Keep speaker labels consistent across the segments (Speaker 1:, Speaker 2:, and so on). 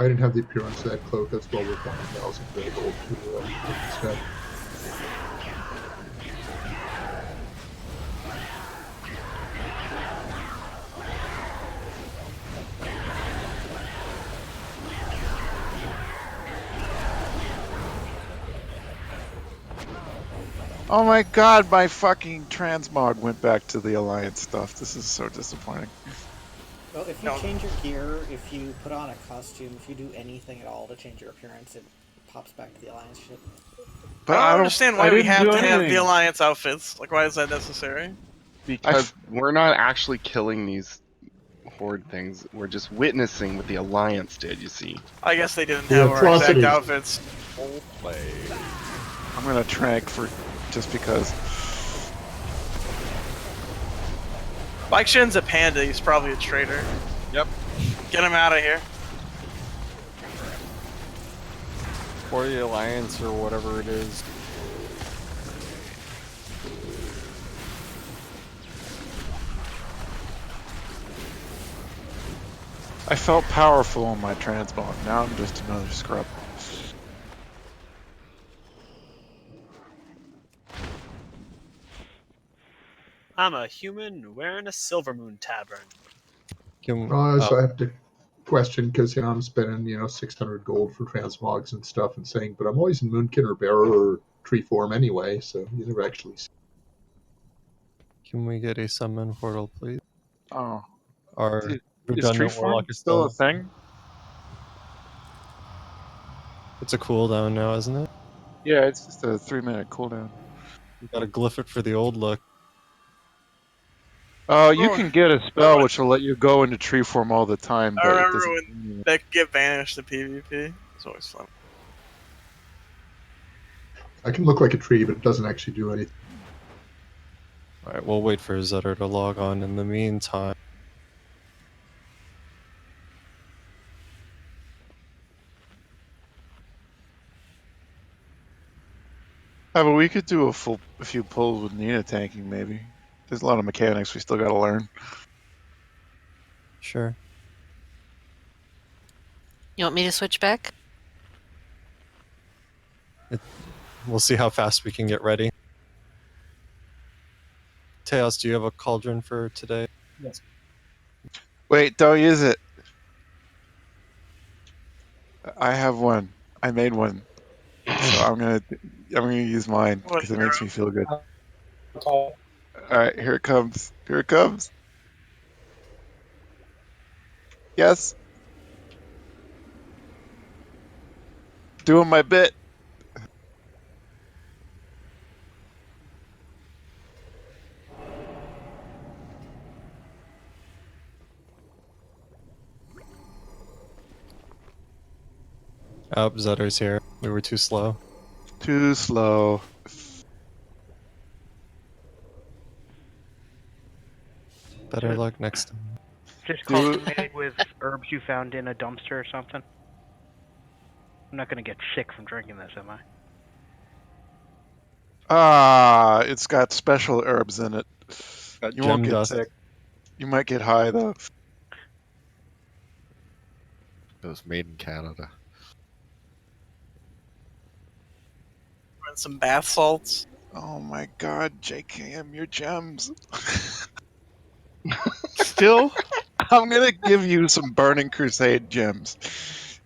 Speaker 1: didn't have the appearance of that cloak. That's well worth 1,000 gray gold to instead.
Speaker 2: Oh my god, my fucking transmog went back to the Alliance stuff. This is so disappointing.
Speaker 3: Well, if you change your gear, if you put on a costume, if you do anything at all to change your appearance, it pops back to the Alliance ship.
Speaker 4: But I don't understand why we have to have the Alliance outfits. Like, why is that necessary?
Speaker 5: Because we're not actually killing these horde things. We're just witnessing what the Alliance did, you see.
Speaker 4: I guess they didn't
Speaker 1: The
Speaker 4: have our exact
Speaker 1: atrocities.
Speaker 4: outfits.
Speaker 2: I'm gonna trank for just because.
Speaker 4: Mike Shin's a panda. He's probably a traitor.
Speaker 6: Yep.
Speaker 4: Get him out of here.
Speaker 6: For the Alliance or whatever it is.
Speaker 2: I felt powerful on my transmog. Now I'm just another scrub.
Speaker 7: I'm a human wearing a Silver Moon Tavern.
Speaker 1: So I have to question because I'm spending 600 gold for transmogs and stuff and saying, but I'm always in Moonkin or Bearer or Tree form anyway, so you never actually see.
Speaker 8: Can we get a summon portal, please?
Speaker 2: Oh.
Speaker 8: Our
Speaker 2: Is
Speaker 8: redundant
Speaker 2: Treeform
Speaker 8: warlock is
Speaker 2: still a thing?
Speaker 8: It's a cooldown now, isn't it?
Speaker 2: Yeah, it's just a 3-minute cooldown.
Speaker 8: You gotta glyph it for the old look.
Speaker 2: Oh, you can get a spell which will let you go into tree form all the time,
Speaker 4: I
Speaker 2: but it
Speaker 4: remember
Speaker 2: doesn't.
Speaker 4: when they could get banished to PvP. It's always fun.
Speaker 1: I can look like a tree, but it doesn't actually do anything.
Speaker 8: Alright, we'll wait for Zetter to log on in the meantime.
Speaker 2: Yeah, but we could do a few pulls with Nina tanking, maybe. There's a lot of mechanics we still gotta learn.
Speaker 8: Sure.
Speaker 9: You want me to switch back?
Speaker 8: We'll see how fast we can get ready. Teos, do you have a cauldron for today?
Speaker 3: Yes.
Speaker 2: Wait, don't use it. I have one. I made one. So I'm gonna use mine because it makes me feel good. All right, here it comes. Here it comes. Yes. Doing my bit.
Speaker 8: Oh, Zetter's here. We were too slow.
Speaker 2: Too slow.
Speaker 8: Better luck next time.
Speaker 10: Just cauldron made with herbs you found in a dumpster or something? I'm not gonna get sick from drinking this, am I?
Speaker 2: Ah, it's got special herbs in it.
Speaker 8: Got
Speaker 2: You won't
Speaker 8: gem
Speaker 2: get
Speaker 8: dust.
Speaker 2: sick. You might get high though.
Speaker 6: It was made in Canada.
Speaker 4: And some bath salts.
Speaker 2: Oh my god, JKM, your gems. Still, I'm gonna give you some Burning Crusade gems.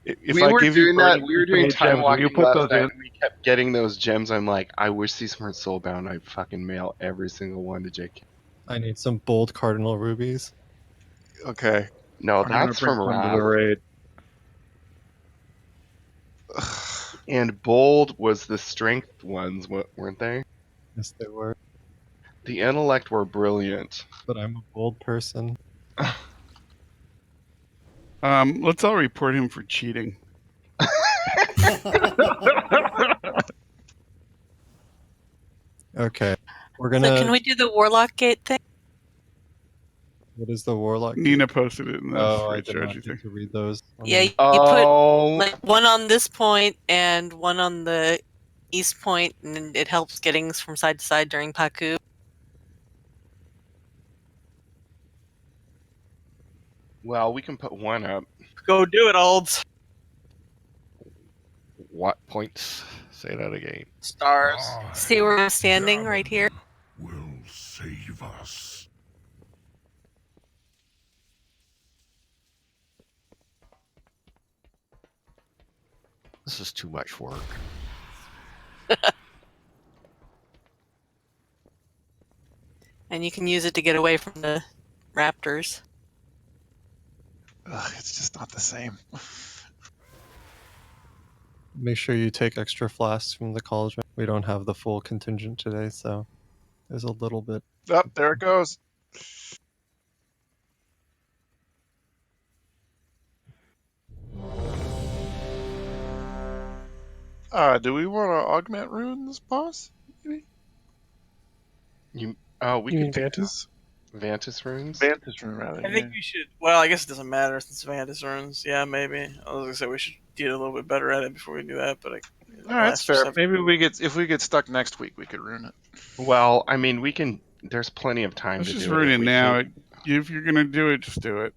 Speaker 2: If
Speaker 5: we
Speaker 2: I
Speaker 5: were
Speaker 2: give you
Speaker 5: doing that.
Speaker 2: Burning
Speaker 5: We were doing
Speaker 2: Crusade
Speaker 5: time
Speaker 2: gems, will
Speaker 5: walking
Speaker 2: you put
Speaker 5: last
Speaker 2: those
Speaker 5: night,
Speaker 2: in?
Speaker 5: and we kept getting those gems. I'm like, I wish these weren't soulbound. I'd fucking mail every single one to JK.
Speaker 8: I need some bold cardinal rubies.
Speaker 2: Okay.
Speaker 5: No,
Speaker 2: I'm gonna
Speaker 5: that's
Speaker 2: bring
Speaker 5: from
Speaker 2: some to the
Speaker 5: Rav.
Speaker 2: raid.
Speaker 5: And bold was the strength ones, weren't they?
Speaker 8: Yes, they were.
Speaker 5: The intellect were brilliant.
Speaker 8: But I'm a bold person.
Speaker 11: Let's all report him for cheating.
Speaker 8: Okay. We're gonna...
Speaker 9: So can we do the Warlock Gate thing?
Speaker 8: What is the warlock?
Speaker 11: Nina posted it in the
Speaker 8: Oh, I
Speaker 11: free
Speaker 8: did
Speaker 11: charge
Speaker 8: not
Speaker 11: you
Speaker 8: get
Speaker 11: thing.
Speaker 8: to read those.
Speaker 9: Yeah, you
Speaker 5: Oh.
Speaker 9: put like one on this point and one on the east point, and it helps getting from side to side during Paku.
Speaker 5: Well, we can put one up.
Speaker 4: Go do it, Olds.
Speaker 6: What points? Say that again.
Speaker 4: Stars.
Speaker 9: See where I'm standing right here?
Speaker 12: Will save us.
Speaker 6: This is too much work.
Speaker 9: And you can use it to get away from the raptors.
Speaker 2: Ugh, it's just not the same.
Speaker 8: Make sure you take extra flasks from the cauldron. We don't have the full contingent today, so there's a little bit.
Speaker 2: Oh, there it goes. Do we want to augment runes, boss? Maybe?
Speaker 5: We
Speaker 2: You
Speaker 5: could
Speaker 2: mean
Speaker 5: pick
Speaker 2: Vantis?
Speaker 5: Vantis runes.
Speaker 2: Vantis rune, rather.
Speaker 4: I think we should. Well, I guess it doesn't matter since Vantis runes. Yeah, maybe. I was gonna say we should get a little bit better at it before we do that, but
Speaker 2: All right, that's fair. Maybe if we get stuck next week, we could rune it.
Speaker 5: Well, I mean, we can. There's plenty of time
Speaker 11: Let's
Speaker 5: to
Speaker 11: just
Speaker 5: do
Speaker 11: rune
Speaker 5: it.
Speaker 11: it now. If you're gonna do it, just do it.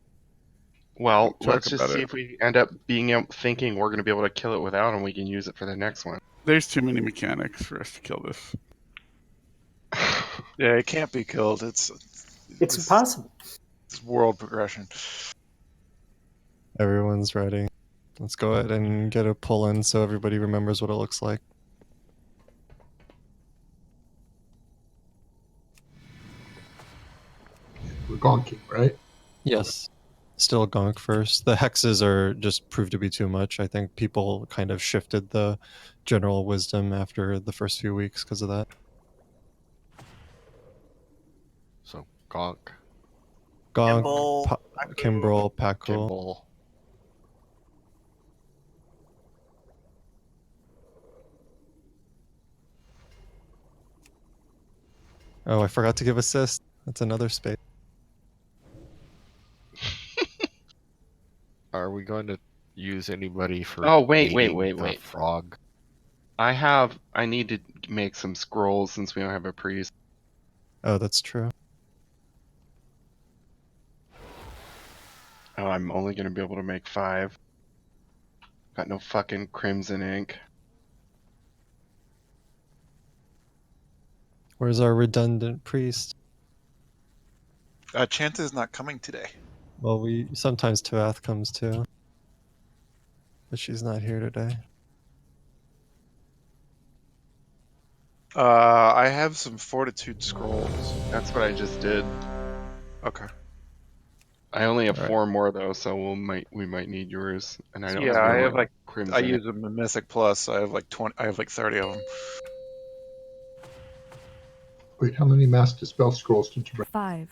Speaker 5: Well,
Speaker 11: We'll
Speaker 5: let's
Speaker 11: talk
Speaker 5: just
Speaker 11: about
Speaker 5: see
Speaker 11: it.
Speaker 5: if we end up thinking we're going to be able to kill it without, and we can use it for the next one.
Speaker 11: There's too many mechanics for us to kill this.
Speaker 2: Yeah, it can't be killed. It's
Speaker 13: impossible.
Speaker 2: It's world progression.
Speaker 8: Everyone's ready. Let's go ahead and get a pull in so everybody remembers what it looks like.
Speaker 1: We're gonking, right?
Speaker 8: Yes. Still gonk first. The hexes are just proved to be too much. I think people kind of shifted the general wisdom after the first few weeks because of that.
Speaker 6: So, gonk.
Speaker 8: Gonk,
Speaker 4: Kimbrel,
Speaker 8: Kimbrel, Packle.
Speaker 6: Kimble.
Speaker 8: Oh, I forgot to give assist. That's another space.
Speaker 6: Are we going to use anybody for?
Speaker 5: Oh, wait,
Speaker 6: eating the frog.
Speaker 5: I need to make some scrolls since we don't have a priest.
Speaker 8: Oh, that's true.
Speaker 5: Oh, I'm only going to be able to make 5. Got no fucking crimson ink.
Speaker 8: Where's our redundant priest?
Speaker 2: Chanta is not coming today.
Speaker 8: Well, sometimes Tavath comes too, but she's not here today.
Speaker 2: I have some fortitude scrolls.
Speaker 5: That's what I just did.
Speaker 2: Okay.
Speaker 5: I only have
Speaker 8: All right.
Speaker 5: 4 more though, so we might need yours. And I don't.
Speaker 2: Yeah, I have like
Speaker 5: crimson.
Speaker 2: I use them in Mythic Plus. I have like 20. I have like 30 of them.
Speaker 1: Wait, how many mass dispel scrolls did you bring?
Speaker 14: 5,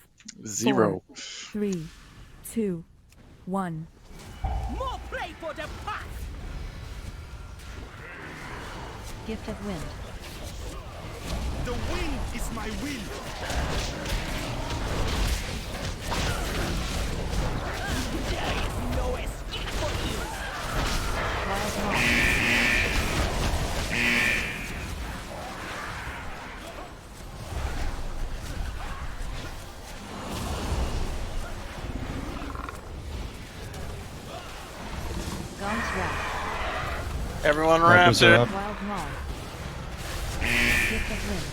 Speaker 2: 0.
Speaker 14: 4, 3, 2, 1.
Speaker 15: More play for the pot.
Speaker 14: Gift of wind.
Speaker 15: The wind is my will. There is no escape for you.
Speaker 14: Gaunt's Wrath.
Speaker 4: Everyone wrapped it.
Speaker 14: Wild Maul. Gift of wind.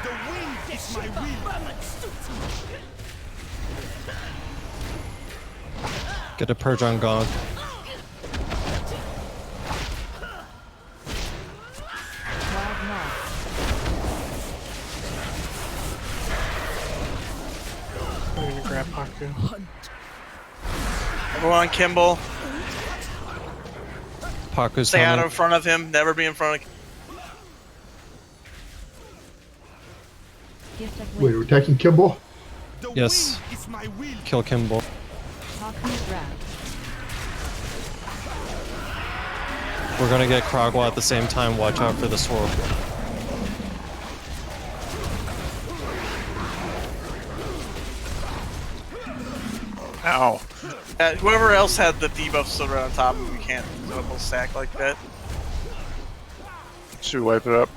Speaker 15: The wind is my will.
Speaker 8: Get a purge on Gonk.
Speaker 14: Wild Maul.
Speaker 10: I'm gonna grab Haku.
Speaker 4: Everyone on Kimball.
Speaker 8: Paku's
Speaker 4: Stay out
Speaker 8: coming.
Speaker 4: in front of him. Never be in front of.
Speaker 14: Gift of
Speaker 1: Wait,
Speaker 14: wind.
Speaker 1: we're attacking Kimball?
Speaker 8: Yes.
Speaker 15: Is my will.
Speaker 8: Kill Kimball.
Speaker 14: Haku's Wrath.
Speaker 8: We're gonna get Kragwa at the same time. Watch out for the swirl.
Speaker 2: Ow.
Speaker 4: Whoever else had the debuff still right on top of him, we can't double stack like that.
Speaker 2: Should we wipe it up?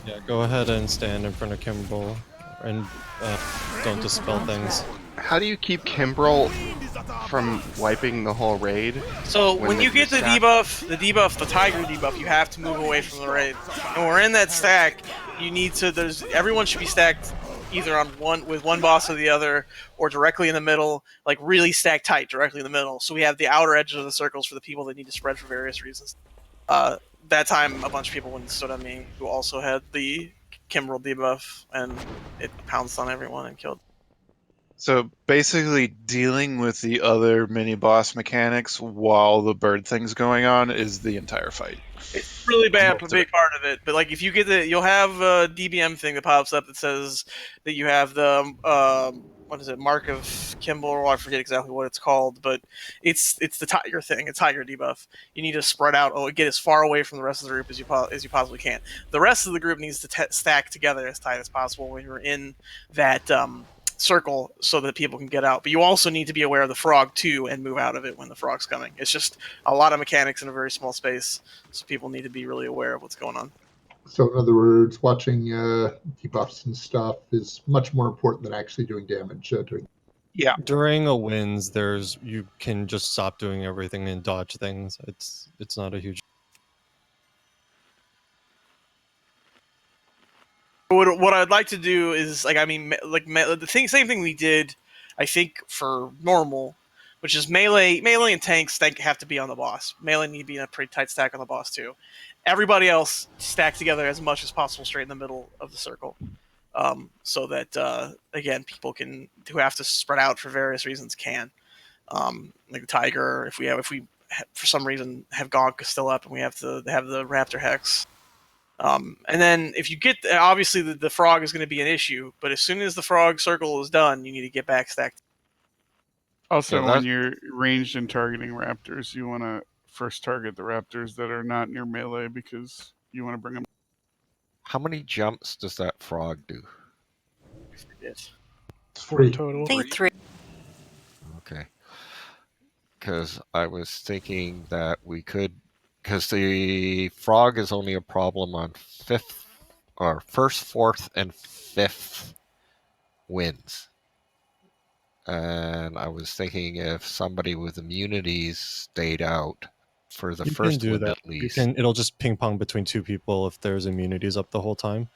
Speaker 8: Yeah, go ahead and stand in front of Kimball and don't dispel things.
Speaker 5: How do you keep Kimbrel from wiping the whole raid?
Speaker 4: So when you get the debuff, the tiger debuff, you have to move away from the raid. And we're in that stack. You need to. Everyone should be stacked either on one boss or the other, or directly in the middle, like really stacked tight directly in the middle. So we have the outer edges of the circles for the people that need to spread for various reasons. That time, a bunch of people went and stood on me who also had the Kimbrel debuff, and it pounced on everyone and killed.
Speaker 2: So basically, dealing with the other mini boss mechanics while the bird thing's going on is the entire fight.
Speaker 4: It's really bad, a big part of it. But like, if you get you'll have a DBM thing that pops up that says that you have the what is it, Mark of Kimbrel? I forget exactly what it's called, but it's the tiger thing. It's tiger debuff. You need to spread out, get as far away from the rest of the group as you possibly can. The rest of the group needs to stack together as tight as possible when you're in that circle, so that people can get out. But you also need to be aware of the frog too and move out of it when the frog's coming. It's just a lot of mechanics in a very small space, so people need to be really aware of what's going on.
Speaker 1: So in other words, watching debuffs and stuff is much more important than actually doing damage.
Speaker 2: Yeah.
Speaker 8: During a wins, you can just stop doing everything and dodge things. It's not a huge.
Speaker 4: What I'd like to do is the same thing we did, I think, for normal, which is melee and tanks have to be on the boss. Melee need to be in a pretty tight stack on the boss too. Everybody else stack together as much as possible straight in the middle of the circle, so that again, people who have to spread out for various reasons can. Like the tiger, if we for some reason have Gonk still up and we have to have the Raptor Hex. And then if you get, obviously the frog is going to be an issue, but as soon as the frog circle is done, you need to get back stacked.
Speaker 11: Also, when you're ranged and targeting raptors, you want to first target the raptors that are not near melee because you want to bring them.
Speaker 16: How many jumps does that frog do?
Speaker 4: Yes.
Speaker 1: 3
Speaker 9: total. I think 3.
Speaker 16: Okay. Because I was thinking that we could, because the frog is only a problem on first, fourth, and fifth wins. And I was thinking if somebody with immunities stayed out for the first win at least.
Speaker 8: It'll just ping pong between two people if there's immunities up the whole time.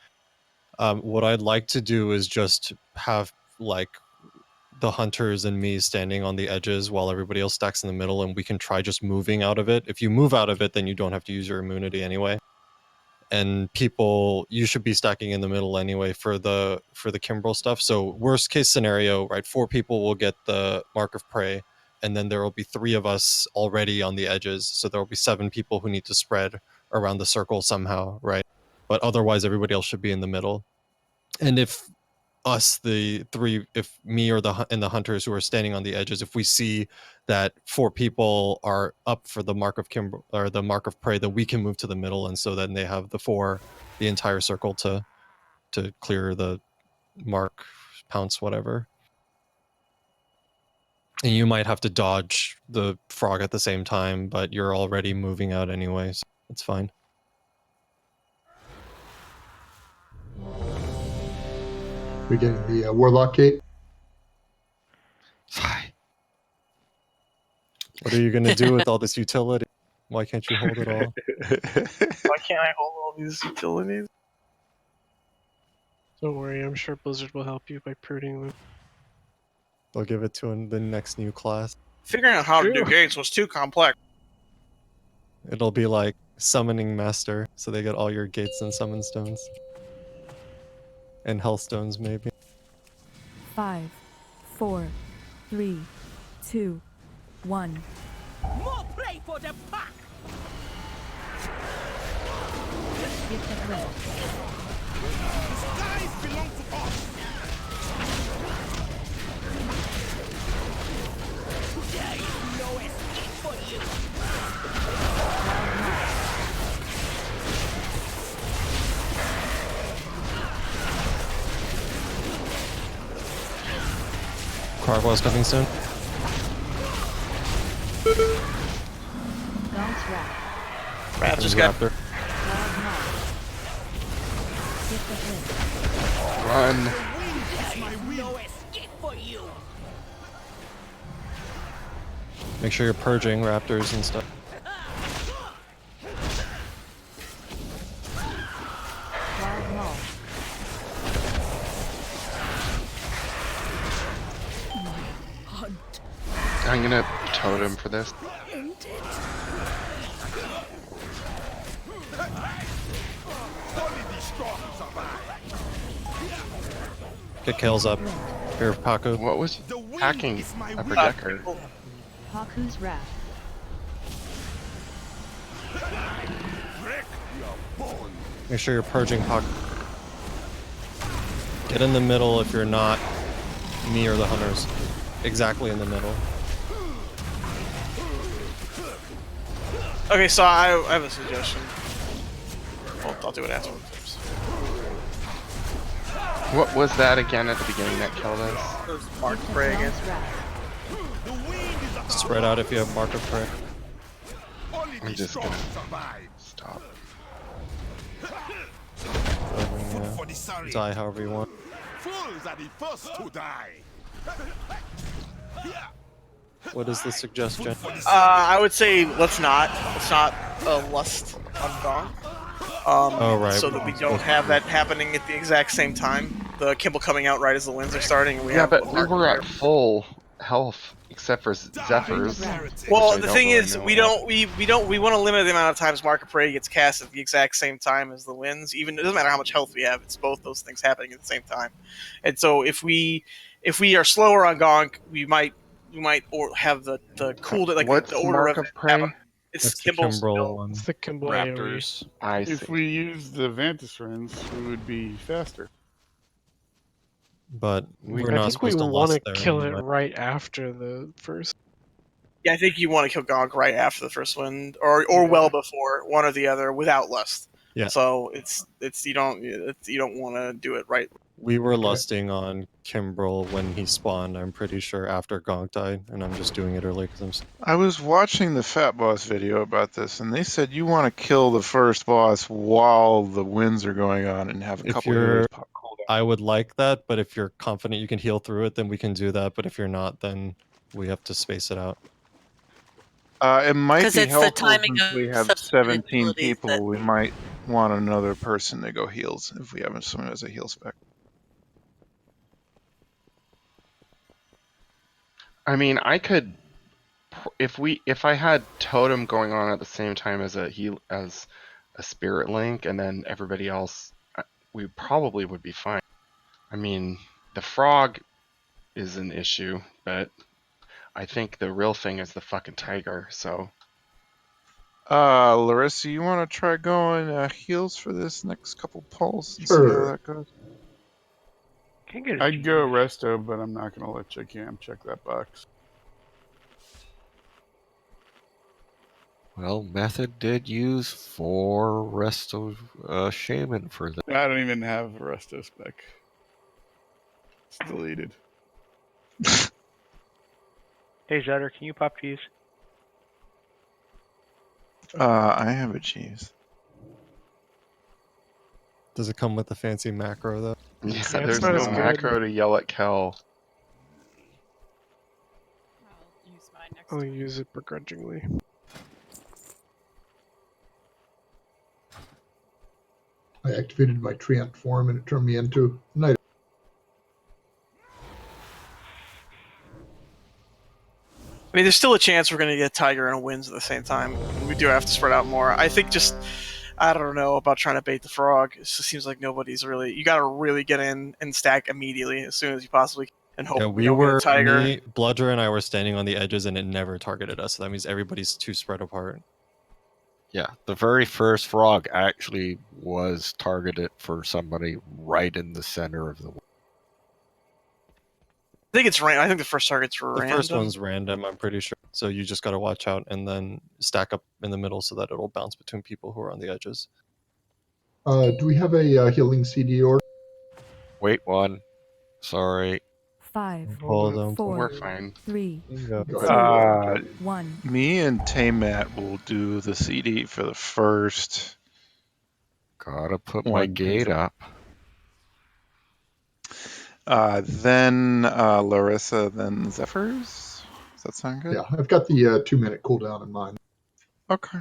Speaker 8: What I'd like to do is just have like the hunters and me standing on the edges while everybody else stacks in the middle, and we can try just moving out of it. If you move out of it, then you don't have to use your immunity anyway. And you should be stacking in the middle anyway for the Kimbrel stuff. So worst case scenario, right? 4 people will get the Mark of Prey, and then there will be 3 of us already on the edges. So there will be 7 people who need to spread around the circle somehow, right? But otherwise, everybody else should be in the middle. And if if me or the hunters who are standing on the edges, if we see that 4 people are up for the Mark of Kimbrel or the Mark of Prey, then we can move to the middle, and so then they have the entire circle to clear the mark, pounce, whatever. And you might have to dodge the frog at the same time, but you're already moving out anyway, so it's fine.
Speaker 1: We're getting the Warlock Gate.
Speaker 8: What are you going to do with all this utility? Why can't you hold it all?
Speaker 4: Why can't I hold all these utilities?
Speaker 17: Don't worry, I'm sure Blizzard will help you by pruning them.
Speaker 8: They'll give it to the next new class.
Speaker 4: Figuring out how to do gates was too complex.
Speaker 8: It'll be like summoning master, so they get all your gates and summon stones. And hellstones, maybe.
Speaker 14: 5, 4, 3, 2, 1.
Speaker 15: More prey for the pack!
Speaker 14: Gift of Wind.
Speaker 15: The skies belong to us! There is no escape for you!
Speaker 8: Carval's coming soon.
Speaker 14: Gaunt's Wrath.
Speaker 4: Wrath just got...
Speaker 14: Wild Knot. Gift of Wind.
Speaker 16: Run.
Speaker 15: There is no escape for you!
Speaker 8: Make sure you're purging raptors and stuff.
Speaker 14: Wild Mall.
Speaker 5: I'm gonna totem for this.
Speaker 8: Get kills up. Here, Paku.
Speaker 5: What was hacking upper decker?
Speaker 14: Haku's Wrath.
Speaker 8: Make sure you're purging Paku. Get in the middle if you're not me or the hunters. Exactly in the middle.
Speaker 4: Okay, so I have a suggestion. Well, I'll do it afterwards.
Speaker 5: What was that again at the beginning that killed us?
Speaker 4: It was Mark Prey again.
Speaker 8: Spread out if you have Mark of Prey.
Speaker 5: I'm just gonna stop.
Speaker 8: Die however you want.
Speaker 12: Fools are the first to die.
Speaker 8: What is the suggestion?
Speaker 4: I would say let's not lust on Dawn.
Speaker 8: Oh, right.
Speaker 4: So that we don't have that happening at the exact same time. The Kimball coming out right as the winds are starting. And we have
Speaker 5: but we were at full health except for Zephyrs.
Speaker 4: Well, the thing is, we want to limit the amount of times Mark of Prey gets cast at the exact same time as the winds. Even it doesn't matter how much health we have; it's both those things happening at the same time. And so, if we are slower on Gonk, we might have the cooldown, like
Speaker 5: What's
Speaker 4: the order
Speaker 5: Mark
Speaker 4: of
Speaker 5: of Prey?
Speaker 4: It's Kimball's
Speaker 17: It's the Kimball
Speaker 11: Raptors.
Speaker 5: I see.
Speaker 11: If we use the Vantis runes, we would be faster.
Speaker 8: But we're
Speaker 17: I
Speaker 8: not
Speaker 17: think we
Speaker 8: supposed to
Speaker 17: want
Speaker 8: lust
Speaker 17: to
Speaker 8: there
Speaker 17: kill
Speaker 8: anyway.
Speaker 17: it right after the first.
Speaker 4: Yeah, I think you want to kill Gonk right after the first wind, or well before, one or the other, without lust.
Speaker 8: Yeah.
Speaker 4: So it's you don't want to do it right.
Speaker 8: We were lusting on Kimbrel when he spawned, I'm pretty sure, after Gonk died, and I'm just doing it early because
Speaker 2: I was watching the Fat Boss video about this, and they said you want to kill the first boss while the winds are going on and have a couple of areas pop cooldown.
Speaker 8: I would like that, but if you're confident you can heal through it, then we can do that. But if you're not, then we have to space it out.
Speaker 2: It might
Speaker 9: 'Cause
Speaker 2: be
Speaker 9: it's the
Speaker 2: helpful
Speaker 9: timing
Speaker 2: since
Speaker 9: of
Speaker 2: we have
Speaker 9: subsequent
Speaker 2: 17
Speaker 9: abilities
Speaker 2: people.
Speaker 9: that-
Speaker 2: We might want another person to go heals if we have someone who has a heal spec.
Speaker 5: I mean, I could, if I had totem going on at the same time as a spirit link, and then everybody else, we probably would be fine. I mean, the frog is an issue, but I think the real thing is the fucking tiger. So,
Speaker 2: Larissa, you want to try going heals for this next couple pulls and see how
Speaker 1: Sure.
Speaker 2: that goes?
Speaker 11: I'd go resto, but I'm not going to let Cam check that box.
Speaker 16: Well, Method did use 4 Resto Shaman for that.
Speaker 11: I don't even have a resto spec. It's deleted.
Speaker 10: Hey, Zutter, can you pop cheese?
Speaker 2: I have a cheese.
Speaker 8: Does it come with a fancy macro, though?
Speaker 5: yeah,
Speaker 17: it's
Speaker 5: there's
Speaker 17: not
Speaker 5: no
Speaker 17: as good.
Speaker 5: macro to yell at Kel.
Speaker 17: I'll use it begrudgingly.
Speaker 1: I activated my Treant form and it turned me into Night.
Speaker 4: I mean, there's still a chance we're going to get Tiger and Winds at the same time. We do have to spread out more. I think I don't know about trying to bait the frog. It just seems like nobody's really. You got to really get in and stack immediately as soon as you possibly can and hope
Speaker 8: Yeah,
Speaker 4: we don't get a Tiger.
Speaker 8: me, Bludger, and I were standing on the edges, and it never targeted us. So that means everybody's too spread apart.
Speaker 16: Yeah, the very first frog actually was targeted for somebody right in the center of the.
Speaker 4: I think it's random. I think the first target's
Speaker 8: The
Speaker 4: random.
Speaker 8: first one's random, I'm pretty sure. So you just got to watch out and then stack up in the middle so that it'll bounce between people who are on the edges.
Speaker 1: Do we have a healing CD or?
Speaker 16: Wait one. Sorry.
Speaker 14: 5,
Speaker 8: Hold on.
Speaker 14: 4,
Speaker 5: We're fine.
Speaker 14: 3,
Speaker 1: Go ahead.
Speaker 14: 2, 1.
Speaker 2: Me and Taymat will do the CD for the first.
Speaker 16: Gotta put my
Speaker 2: One.
Speaker 16: gate up.
Speaker 2: Then Larissa, then Zephyrs. Is that sound good?
Speaker 1: Yeah, I've got the 2-minute cooldown in mind.
Speaker 2: Okay.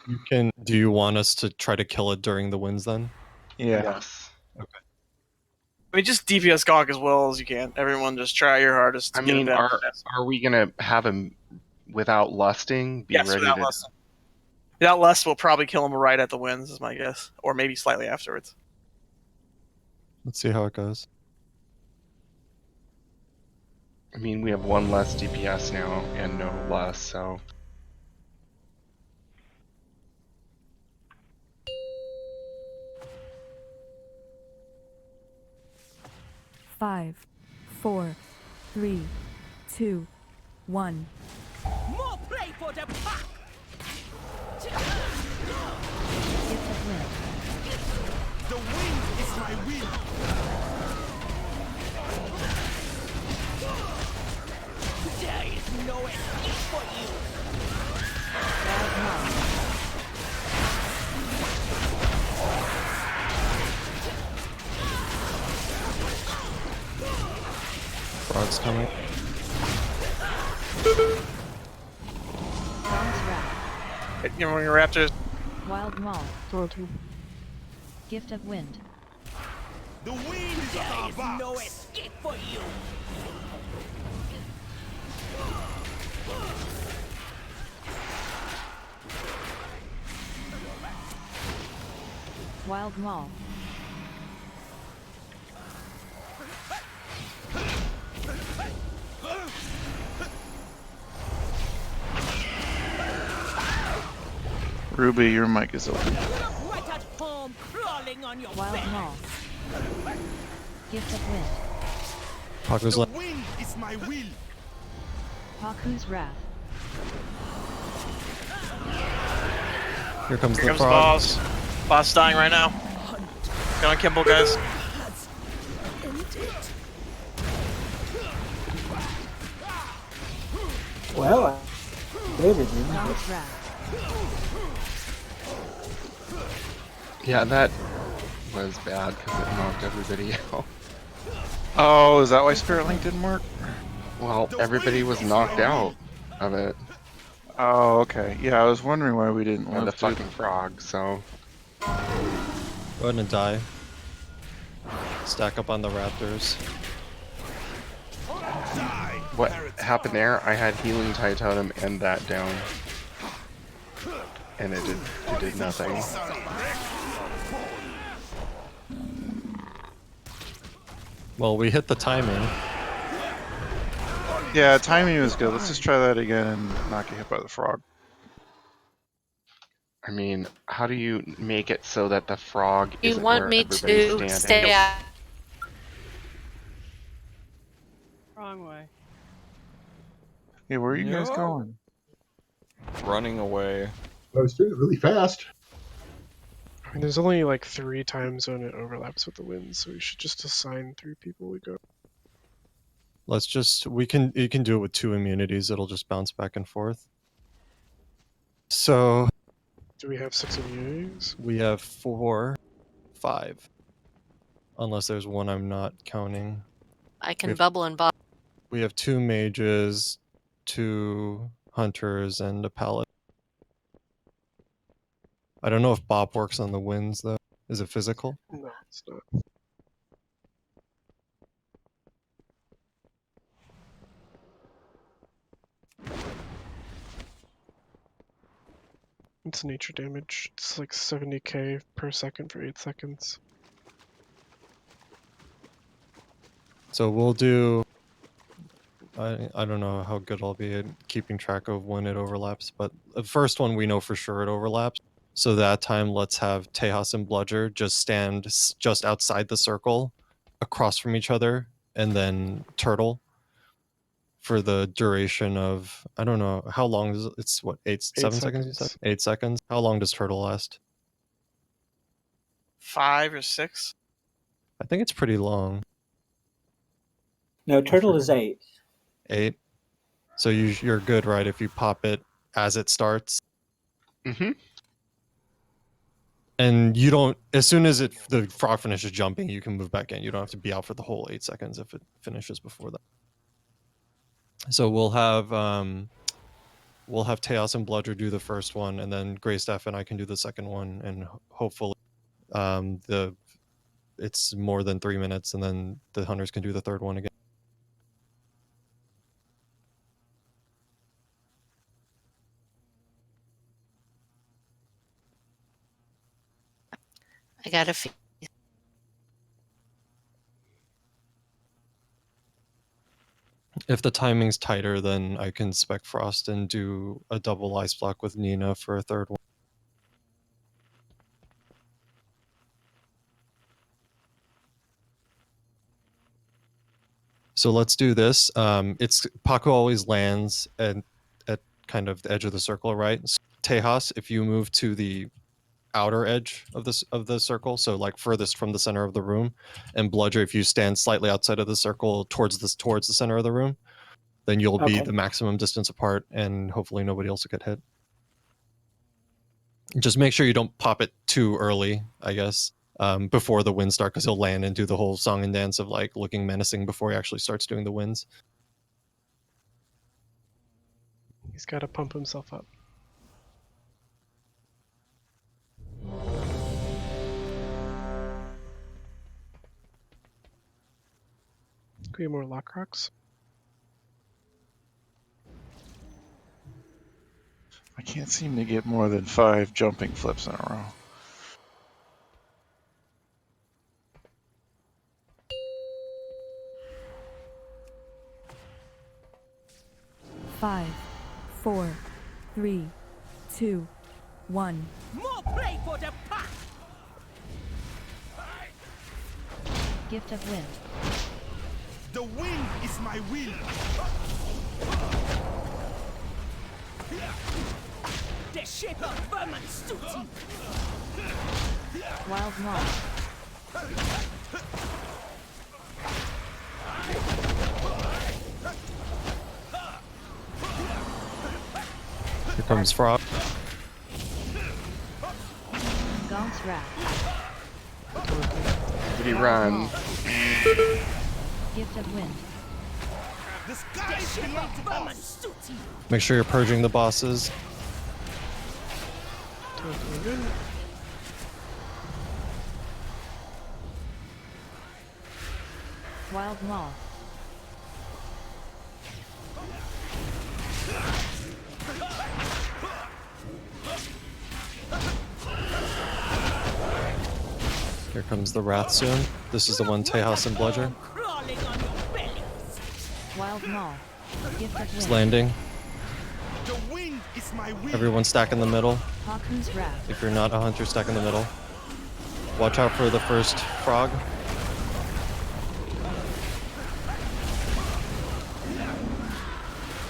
Speaker 8: You can. Do you want us to try to kill it during the winds then?
Speaker 2: Yeah.
Speaker 5: Yes.
Speaker 8: Okay.
Speaker 4: I mean, just DPS Gawk as well as you can. Everyone just try your hardest to
Speaker 5: I
Speaker 4: get him
Speaker 5: mean,
Speaker 4: down.
Speaker 5: are we gonna have him without lusting? Be
Speaker 4: Yes,
Speaker 5: ready
Speaker 4: without
Speaker 5: to.
Speaker 4: lust. Without lust, we'll probably kill him right at the winds, is my guess, or maybe slightly afterwards.
Speaker 8: Let's see how it goes.
Speaker 5: I mean, we have one less DPS now and no less, so.
Speaker 14: Five, 4, 3, 2, 1.
Speaker 15: More prey for the pack!
Speaker 14: Gift of wind.
Speaker 12: The wind is my will.
Speaker 15: There is no escape for you!
Speaker 14: Wild moth.
Speaker 8: Frog's coming.
Speaker 14: Frog's wrath.
Speaker 4: Hit your raptors.
Speaker 14: Wild moth. Gift of wind.
Speaker 12: The wind is
Speaker 15: There
Speaker 12: our
Speaker 15: is
Speaker 12: box.
Speaker 15: no escape for you!
Speaker 14: Wild moth.
Speaker 2: Ruby, your mic is open.
Speaker 15: Right at home, crawling on your
Speaker 14: Wild
Speaker 15: back!
Speaker 14: moth. Gift of wind.
Speaker 8: Paku's
Speaker 12: The
Speaker 8: left.
Speaker 12: wind is my will.
Speaker 14: Paku's wrath.
Speaker 8: Here comes
Speaker 4: Here
Speaker 8: the
Speaker 4: comes the
Speaker 8: frog.
Speaker 4: boss. Boss dying right now. Go on, Kimball, guys.
Speaker 13: Well, I did it, didn't I?
Speaker 14: Frog's wrath.
Speaker 5: Yeah, that was bad because it knocked everybody out.
Speaker 2: Oh, is that why Spirit Link didn't work?
Speaker 5: Well, everybody was knocked out of it.
Speaker 2: Oh, okay. Yeah, I was wondering why we didn't
Speaker 5: And the
Speaker 2: live through
Speaker 5: fucking frog, so.
Speaker 8: Go ahead and die. Stack up on the raptors.
Speaker 5: What happened there? I had Healing Tide Totem and that down. And it did nothing.
Speaker 8: Well, we hit the timing.
Speaker 2: Yeah, timing was good. Let's just try that again and not get hit by the frog.
Speaker 5: I mean, how do you make it so that the frog
Speaker 9: You
Speaker 5: isn't
Speaker 9: want
Speaker 5: where
Speaker 9: me
Speaker 5: everybody's
Speaker 9: to
Speaker 5: standing?
Speaker 9: stay out?
Speaker 7: Wrong way.
Speaker 2: Hey, where are you guys
Speaker 6: No.
Speaker 2: going?
Speaker 6: Running away.
Speaker 1: I was doing it really fast.
Speaker 17: I mean, there's only like 3 time zone it overlaps with the winds, so we should just assign 3 people to go.
Speaker 8: Let's just you can do it with 2 immunities. It'll just bounce back and forth. So
Speaker 17: Do we have 6 immunities?
Speaker 8: we have 4, 5. Unless there's one I'm not counting.
Speaker 9: I can
Speaker 8: If-
Speaker 9: bubble and bob.
Speaker 8: We have 2 mages, 2 hunters, and a paladin. I don't know if Bop works on the winds though. Is it physical?
Speaker 17: No, it's not. It's nature damage. It's like 70k per second for 8 seconds.
Speaker 8: So we'll do. I don't know how good I'll be at keeping track of when it overlaps, but the first one we know for sure it overlaps. So that time, let's have Tejas and Bludger just stand just outside the circle, across from each other, and then Turtle for the duration of, I don't know, how long is it? It's what, 7 seconds you said? 8 seconds? How long does Turtle last?
Speaker 4: 5 or 6.
Speaker 8: I think it's pretty long.
Speaker 13: No, turtle is 8.
Speaker 8: 8. So you're good, right? If you pop it as it starts.
Speaker 5: Mm-hmm.
Speaker 8: And you don't, as soon as the frog finishes jumping, you can move back in. You don't have to be out for the whole 8 seconds if it finishes before that. So we'll have Teos and Bludger do the first one, and then Greystaff and I can do the second one, and hopefully it's more than 3 minutes, and then the hunters can do the third one again.
Speaker 9: I got a few.
Speaker 8: If the timing's tighter, then I can spec Frost and do a double ice block with Nina for a third one. So let's do this. Paco always lands at kind of the edge of the circle, right? So Tejas, if you move to the outer edge of the circle, so like furthest from the center of the room, and Bludger, if you stand slightly outside of the circle towards the center of the room, then you'll be the maximum distance apart, and hopefully nobody else will get hit. Just make sure you don't pop it too early, I guess, before the winds start, because he'll land and do the whole song and dance of like looking menacing before he actually starts doing the winds.
Speaker 17: He's got to pump himself up. Could be more lock rocks.
Speaker 2: I can't seem to get more than 5 jumping flips in a row.
Speaker 18: Five, 4, 3, 2, 1.
Speaker 15: More play for the pack.
Speaker 14: Gift of wind.
Speaker 12: The wind is my will.
Speaker 15: The shape of vermin suits you.
Speaker 14: Wild moth.
Speaker 8: Here comes Frog.
Speaker 14: Gaunt's wrath.
Speaker 5: Did he run?
Speaker 14: Gift of wind.
Speaker 12: The skies belong to us.
Speaker 8: Make sure you're purging the bosses.
Speaker 14: Wild moth.
Speaker 8: Here comes the Wrath soon. This is the one Tejas and Bludger.
Speaker 14: Wild moth. Gift of
Speaker 8: He's
Speaker 14: wind.
Speaker 8: landing.
Speaker 12: The wind is my will.
Speaker 8: Everyone stack in the middle.
Speaker 14: Haku's wrath.
Speaker 8: If you're not a hunter, stack in the middle. Watch out for the first frog.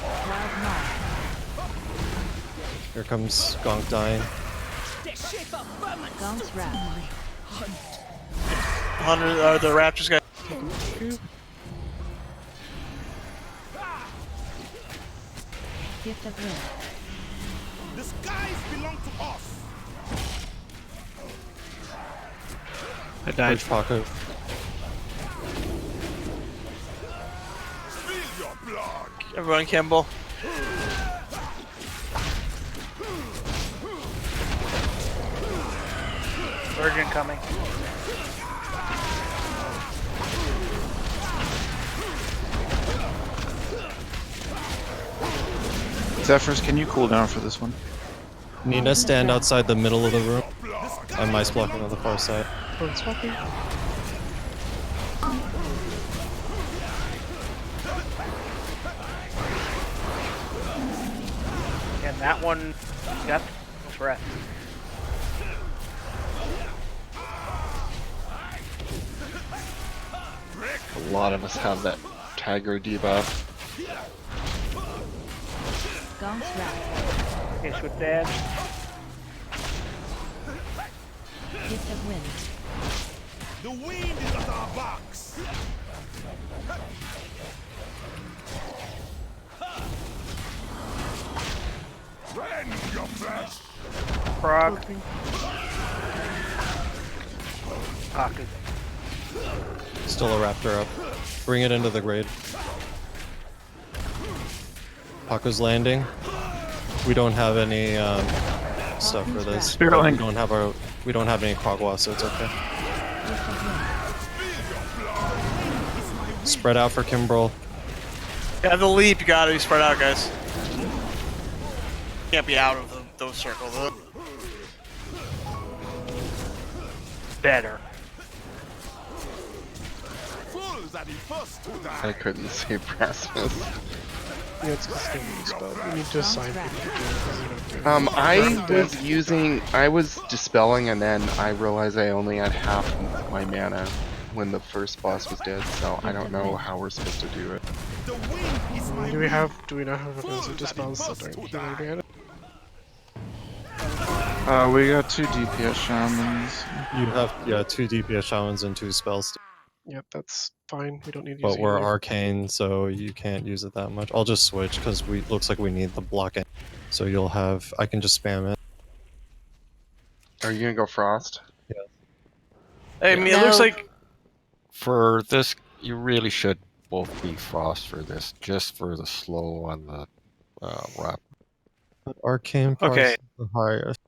Speaker 14: Wild moth.
Speaker 8: Here comes Gonk dying.
Speaker 14: Gaunt's wrath.
Speaker 4: The Raptors got.
Speaker 14: Gift of wind.
Speaker 12: The skies belong to us.
Speaker 8: I died. Paco.
Speaker 12: Spill your blood.
Speaker 4: Everyone, Kimball.
Speaker 10: Virgin coming.
Speaker 2: Zephyrs, can you cool down for this one?
Speaker 8: Nina, stand outside the middle of the room. I'm ice blocking on the far side.
Speaker 17: Swapping.
Speaker 10: And that one got breath.
Speaker 5: A lot of us have that Tiger debuff.
Speaker 14: Gaunt's wrath.
Speaker 10: Okay, switch dad.
Speaker 14: Gift of wind.
Speaker 12: The wind is at our backs. Rend your flesh.
Speaker 10: Frog. Paku.
Speaker 8: Still a raptor up. Bring it into the grade. Paco's Landing. We don't have any stuff for this.
Speaker 6: Spirit Link.
Speaker 8: We don't have any Kragwa, so it's okay. Spread out for Kimbrel.
Speaker 4: Yeah, the leap, you gotta be spread out, guys. Can't be out of those circles.
Speaker 10: Better.
Speaker 5: I couldn't see Rasmus.
Speaker 17: Yeah, it's just gonna be spelled. We need to assign people to do it.
Speaker 5: I was dispelling and then I realized I only had half my mana when the first boss was dead, so I don't know how we're supposed to do it.
Speaker 17: Do we not have offensive dispels that aren't healing damage?
Speaker 6: We got 2 DPS shamans.
Speaker 8: You have 2 DPS shamans and 2 spells.
Speaker 17: Yep, that's fine. We don't need to
Speaker 8: But
Speaker 17: use
Speaker 8: we're
Speaker 17: either.
Speaker 8: arcane, so you can't use it that much. I'll just switch because looks like we need the block. So you'll have. I can just spam it.
Speaker 5: Are you gonna go Frost?
Speaker 8: Yeah.
Speaker 4: Hey, I mean, it looks like
Speaker 16: For this, you really should both be Frost for this, just for the slow on the wrap.
Speaker 8: Arcane
Speaker 4: Okay.
Speaker 8: is the highest.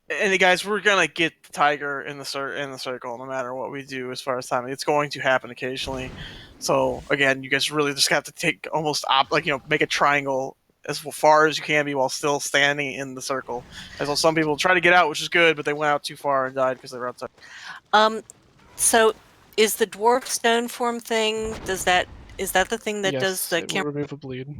Speaker 4: And guys, we're gonna get the tiger in the circle no matter what we do as far as timing. It's going to happen occasionally. So again, you guys really just have to take almost make a triangle as far as you can be while still standing in the circle. As well, some people try to get out, which is good, but they went out too far and died because they were outside.
Speaker 9: So is the dwarf stone form thing? Is that the thing that does the
Speaker 17: it will remove a bleed.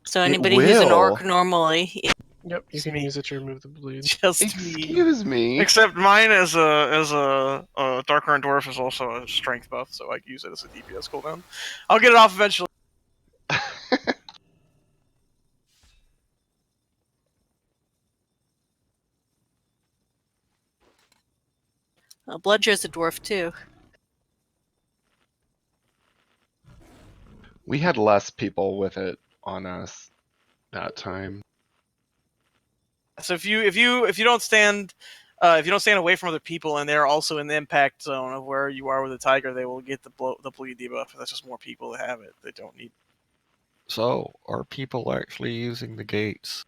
Speaker 9: So anybody who's an orc normally.
Speaker 17: Yep, you can use it to remove the bleed.
Speaker 5: Excuse me.
Speaker 4: Except mine as a Dark Iron Dwarf is also a strength buff, so I can use it as a DPS cooldown. I'll get it off eventually.
Speaker 9: Bludger's a dwarf too.
Speaker 5: We had less people with it on us that time.
Speaker 4: So if you don't stand away from other people and they're also in the impact zone of where you are with the tiger, they will get the bleed debuff. That's just more people that have it. They don't need.
Speaker 16: So, are people actually using the gates?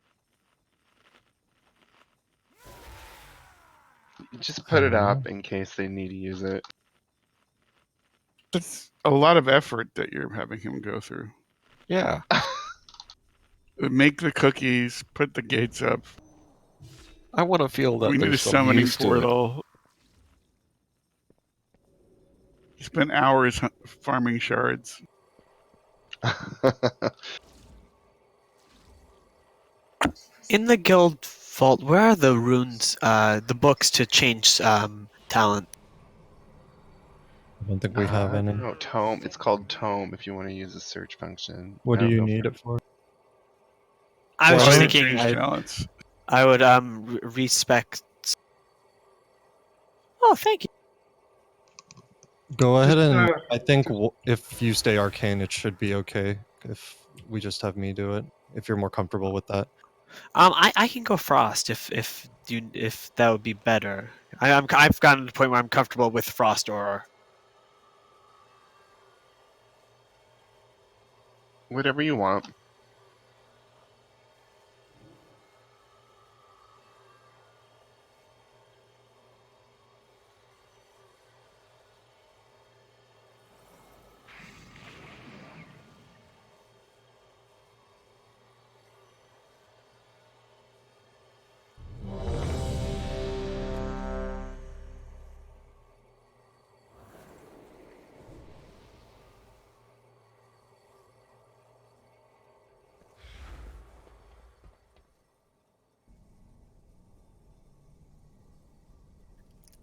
Speaker 5: Just put it up in case they need to use it.
Speaker 11: It's a lot of effort that you're having him go through.
Speaker 16: Yeah.
Speaker 11: Make the cookies, put the gates up.
Speaker 16: I want to feel that
Speaker 11: we need a
Speaker 16: there's some
Speaker 11: summoning
Speaker 16: use to it.
Speaker 11: portal. You spent hours farming shards.
Speaker 7: In the guild vault, where are the runes, the books to change talent?
Speaker 8: I don't think we have any.
Speaker 5: No, Tome. It's called Tome if you want to use the search function.
Speaker 8: What do you need it for?
Speaker 7: I was
Speaker 11: Why
Speaker 7: just
Speaker 11: don't you
Speaker 7: thinking
Speaker 11: change talents?
Speaker 7: I would respec. Oh, thank you.
Speaker 8: Go ahead and I think if you stay arcane, it should be okay. If we just have me do it, if you're more comfortable with that.
Speaker 7: I can go Frost if that would be better. I've gotten to the point where I'm comfortable with Frost or
Speaker 5: whatever you want.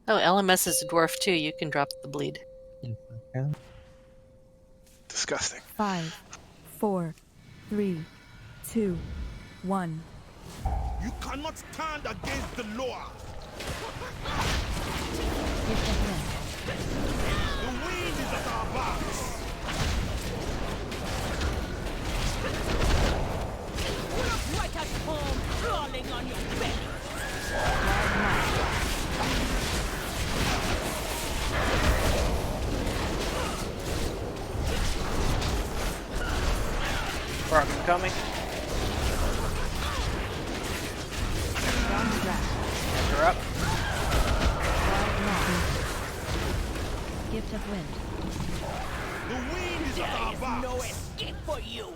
Speaker 9: Oh, LMS is a dwarf too. You can drop the bleed.
Speaker 6: Disgusting.
Speaker 18: 5, 4, 3, 2, 1.
Speaker 12: You cannot stand against the law. The wind is at our backs.
Speaker 15: Right at home, crawling on your belly.
Speaker 10: coming. You're up.
Speaker 14: Gift of wind.
Speaker 12: The wind is at our backs.
Speaker 15: No escape for you.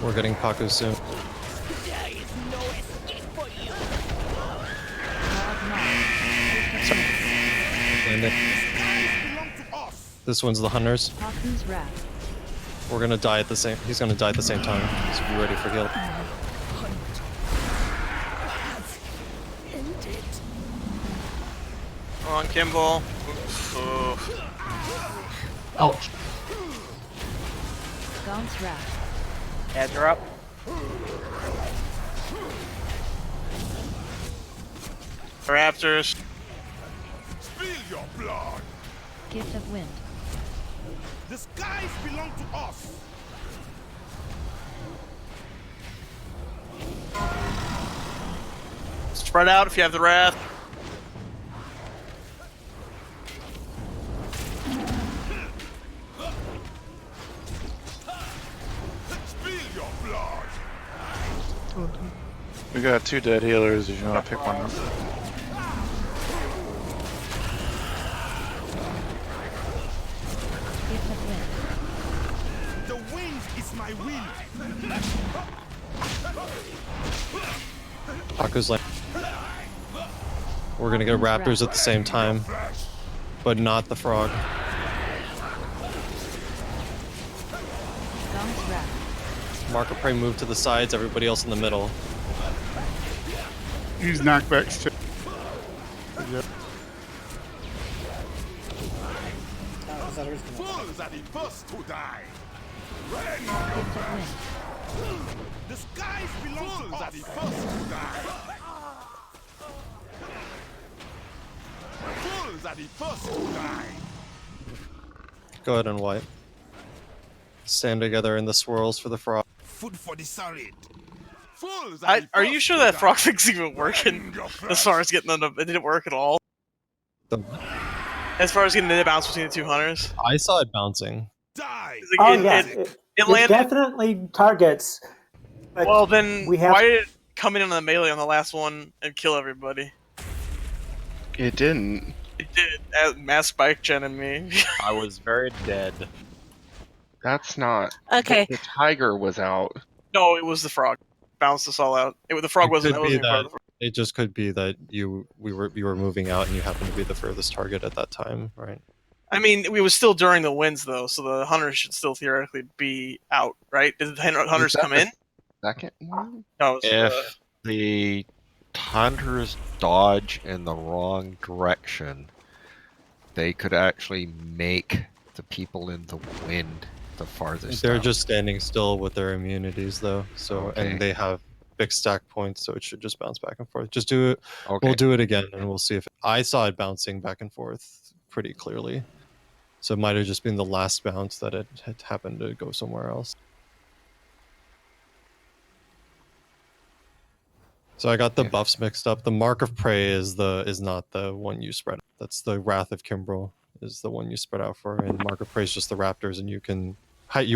Speaker 8: We're getting Paku soon.
Speaker 15: There is no escape for you.
Speaker 8: Landing. This one's the hunters.
Speaker 18: Paku's wrath.
Speaker 8: We're gonna die at the same. He's gonna die at the same time. So be ready for heal.
Speaker 4: Come on, Kimball.
Speaker 1: Ouch.
Speaker 14: Gaunt's wrath.
Speaker 10: Heads are up.
Speaker 4: Raptors.
Speaker 12: Spill your blood.
Speaker 14: Gift of wind.
Speaker 12: The skies belong to us.
Speaker 4: Spread out if you have the wrath.
Speaker 12: Spill your blood.
Speaker 2: We got 2 dead healers if you want to pick one up.
Speaker 14: Gift of wind.
Speaker 12: The wind is my will.
Speaker 8: Paku's like. We're gonna get raptors at the same time, but not the frog.
Speaker 14: Gaunt's wrath.
Speaker 8: Mark of Prey move to the sides. Everybody else in the middle.
Speaker 11: Use knockbacks too. Yep.
Speaker 12: Fools are the first to die.
Speaker 14: Gift of wind.
Speaker 12: The skies belong to us. Fools are the first to die. Fools are the first to die.
Speaker 8: Go ahead and wipe. Stand together in the swirls for the frog.
Speaker 12: Food for the solid. Fools
Speaker 4: Are you sure that frog thing's even working? As far as getting them, it didn't work at all. As far as getting the bounce between the 2 hunters.
Speaker 8: I saw it bouncing.
Speaker 13: Oh yeah, it
Speaker 4: landed.
Speaker 13: definitely targets. but
Speaker 4: Well, then
Speaker 13: we have
Speaker 4: why did it come in on the melee on the last one and kill everybody?
Speaker 5: It didn't.
Speaker 4: It did. Mass spike gen and me.
Speaker 6: I was very dead.
Speaker 5: That's not.
Speaker 9: Okay.
Speaker 5: The tiger was out.
Speaker 4: No, it was the frog. Bounced us all out. The frog wasn't.
Speaker 8: Could
Speaker 4: I
Speaker 8: be
Speaker 4: wasn't part of
Speaker 8: that.
Speaker 4: the frog.
Speaker 8: It just could be that you were moving out and you happened to be the furthest target at that time, right?
Speaker 4: I mean, it was still during the winds though, so the hunters should still theoretically be out, right? Did the hunters come in?
Speaker 5: Second one?
Speaker 4: No.
Speaker 16: If the hunters dodge in the wrong direction, they could actually make the people in the wind the farthest.
Speaker 8: They're
Speaker 16: out.
Speaker 8: just standing still with their immunities though, so
Speaker 16: Okay.
Speaker 8: and they have big stack points, so it should just bounce back and forth. Just do it.
Speaker 16: Okay.
Speaker 8: We'll do it again, and we'll see if I saw it bouncing back and forth pretty clearly. So it might have just been the last bounce that it had happened to go somewhere else. So I got the buffs mixed up. The Mark of Prey is not the one you spread. That's the Wrath of Kimbrel is the one you spread out for, and Mark of Prey is just the Raptors, and you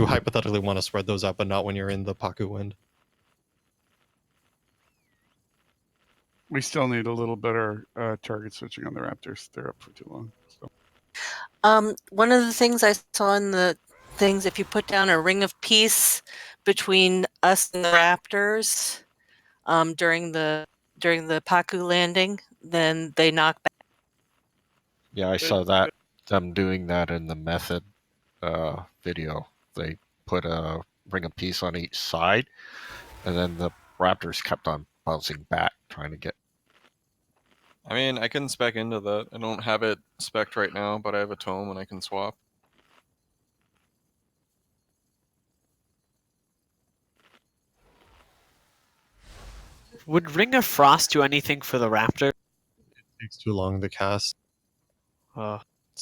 Speaker 8: hypothetically want to spread those out, but not when you're in the Paku Wind.
Speaker 11: We still need a little better target switching on the Raptors. They're up for too long. So.
Speaker 9: One of the things I saw in the things, if you put down a ring of peace between us and the Raptors during the Paku landing, then they knock back.
Speaker 16: Yeah, I saw that them doing that in the method video. They put a ring of peace on each side, and then the Raptors kept on bouncing back, trying to get.
Speaker 6: I mean, I can spec into that. I don't have it spec'd right now, but I have a tome and I can swap.
Speaker 7: Would Ring of Frost do anything for the Raptor?
Speaker 8: It takes too long to cast.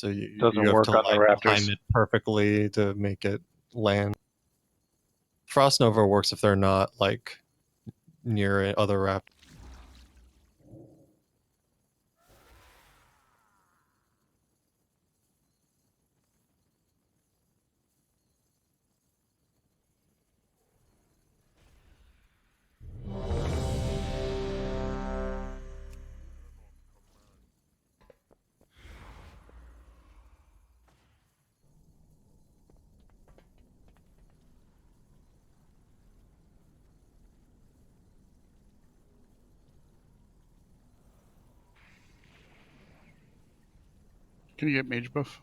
Speaker 8: So
Speaker 10: Doesn't
Speaker 8: you have
Speaker 10: work
Speaker 8: to
Speaker 10: on the
Speaker 8: like time
Speaker 10: raptors.
Speaker 8: it perfectly to make it land. Frost Nova works if they're not like near other raptors.
Speaker 11: Can you get mage buff?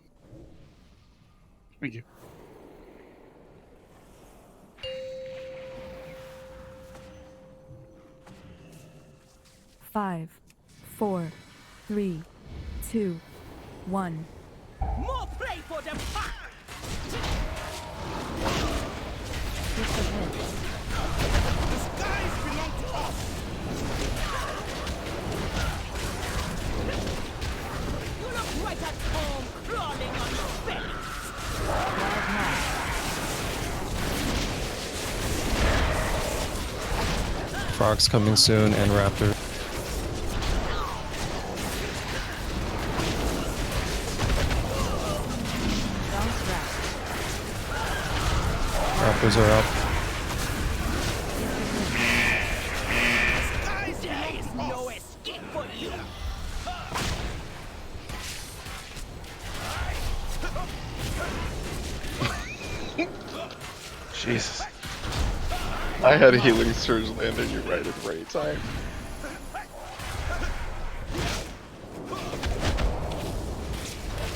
Speaker 11: Thank you.
Speaker 18: Five, 4, 3, 2, 1.
Speaker 15: More play for them.
Speaker 14: Gift of wind.
Speaker 12: The skies belong to us.
Speaker 15: You look right at home, crawling on your belly.
Speaker 14: Wild moth.
Speaker 8: Frogs coming soon and raptor.
Speaker 14: Bounce rat.
Speaker 8: Raptors are up.
Speaker 15: There is no escape for you.
Speaker 2: Jesus. I had a healing surge land on you right at the right time.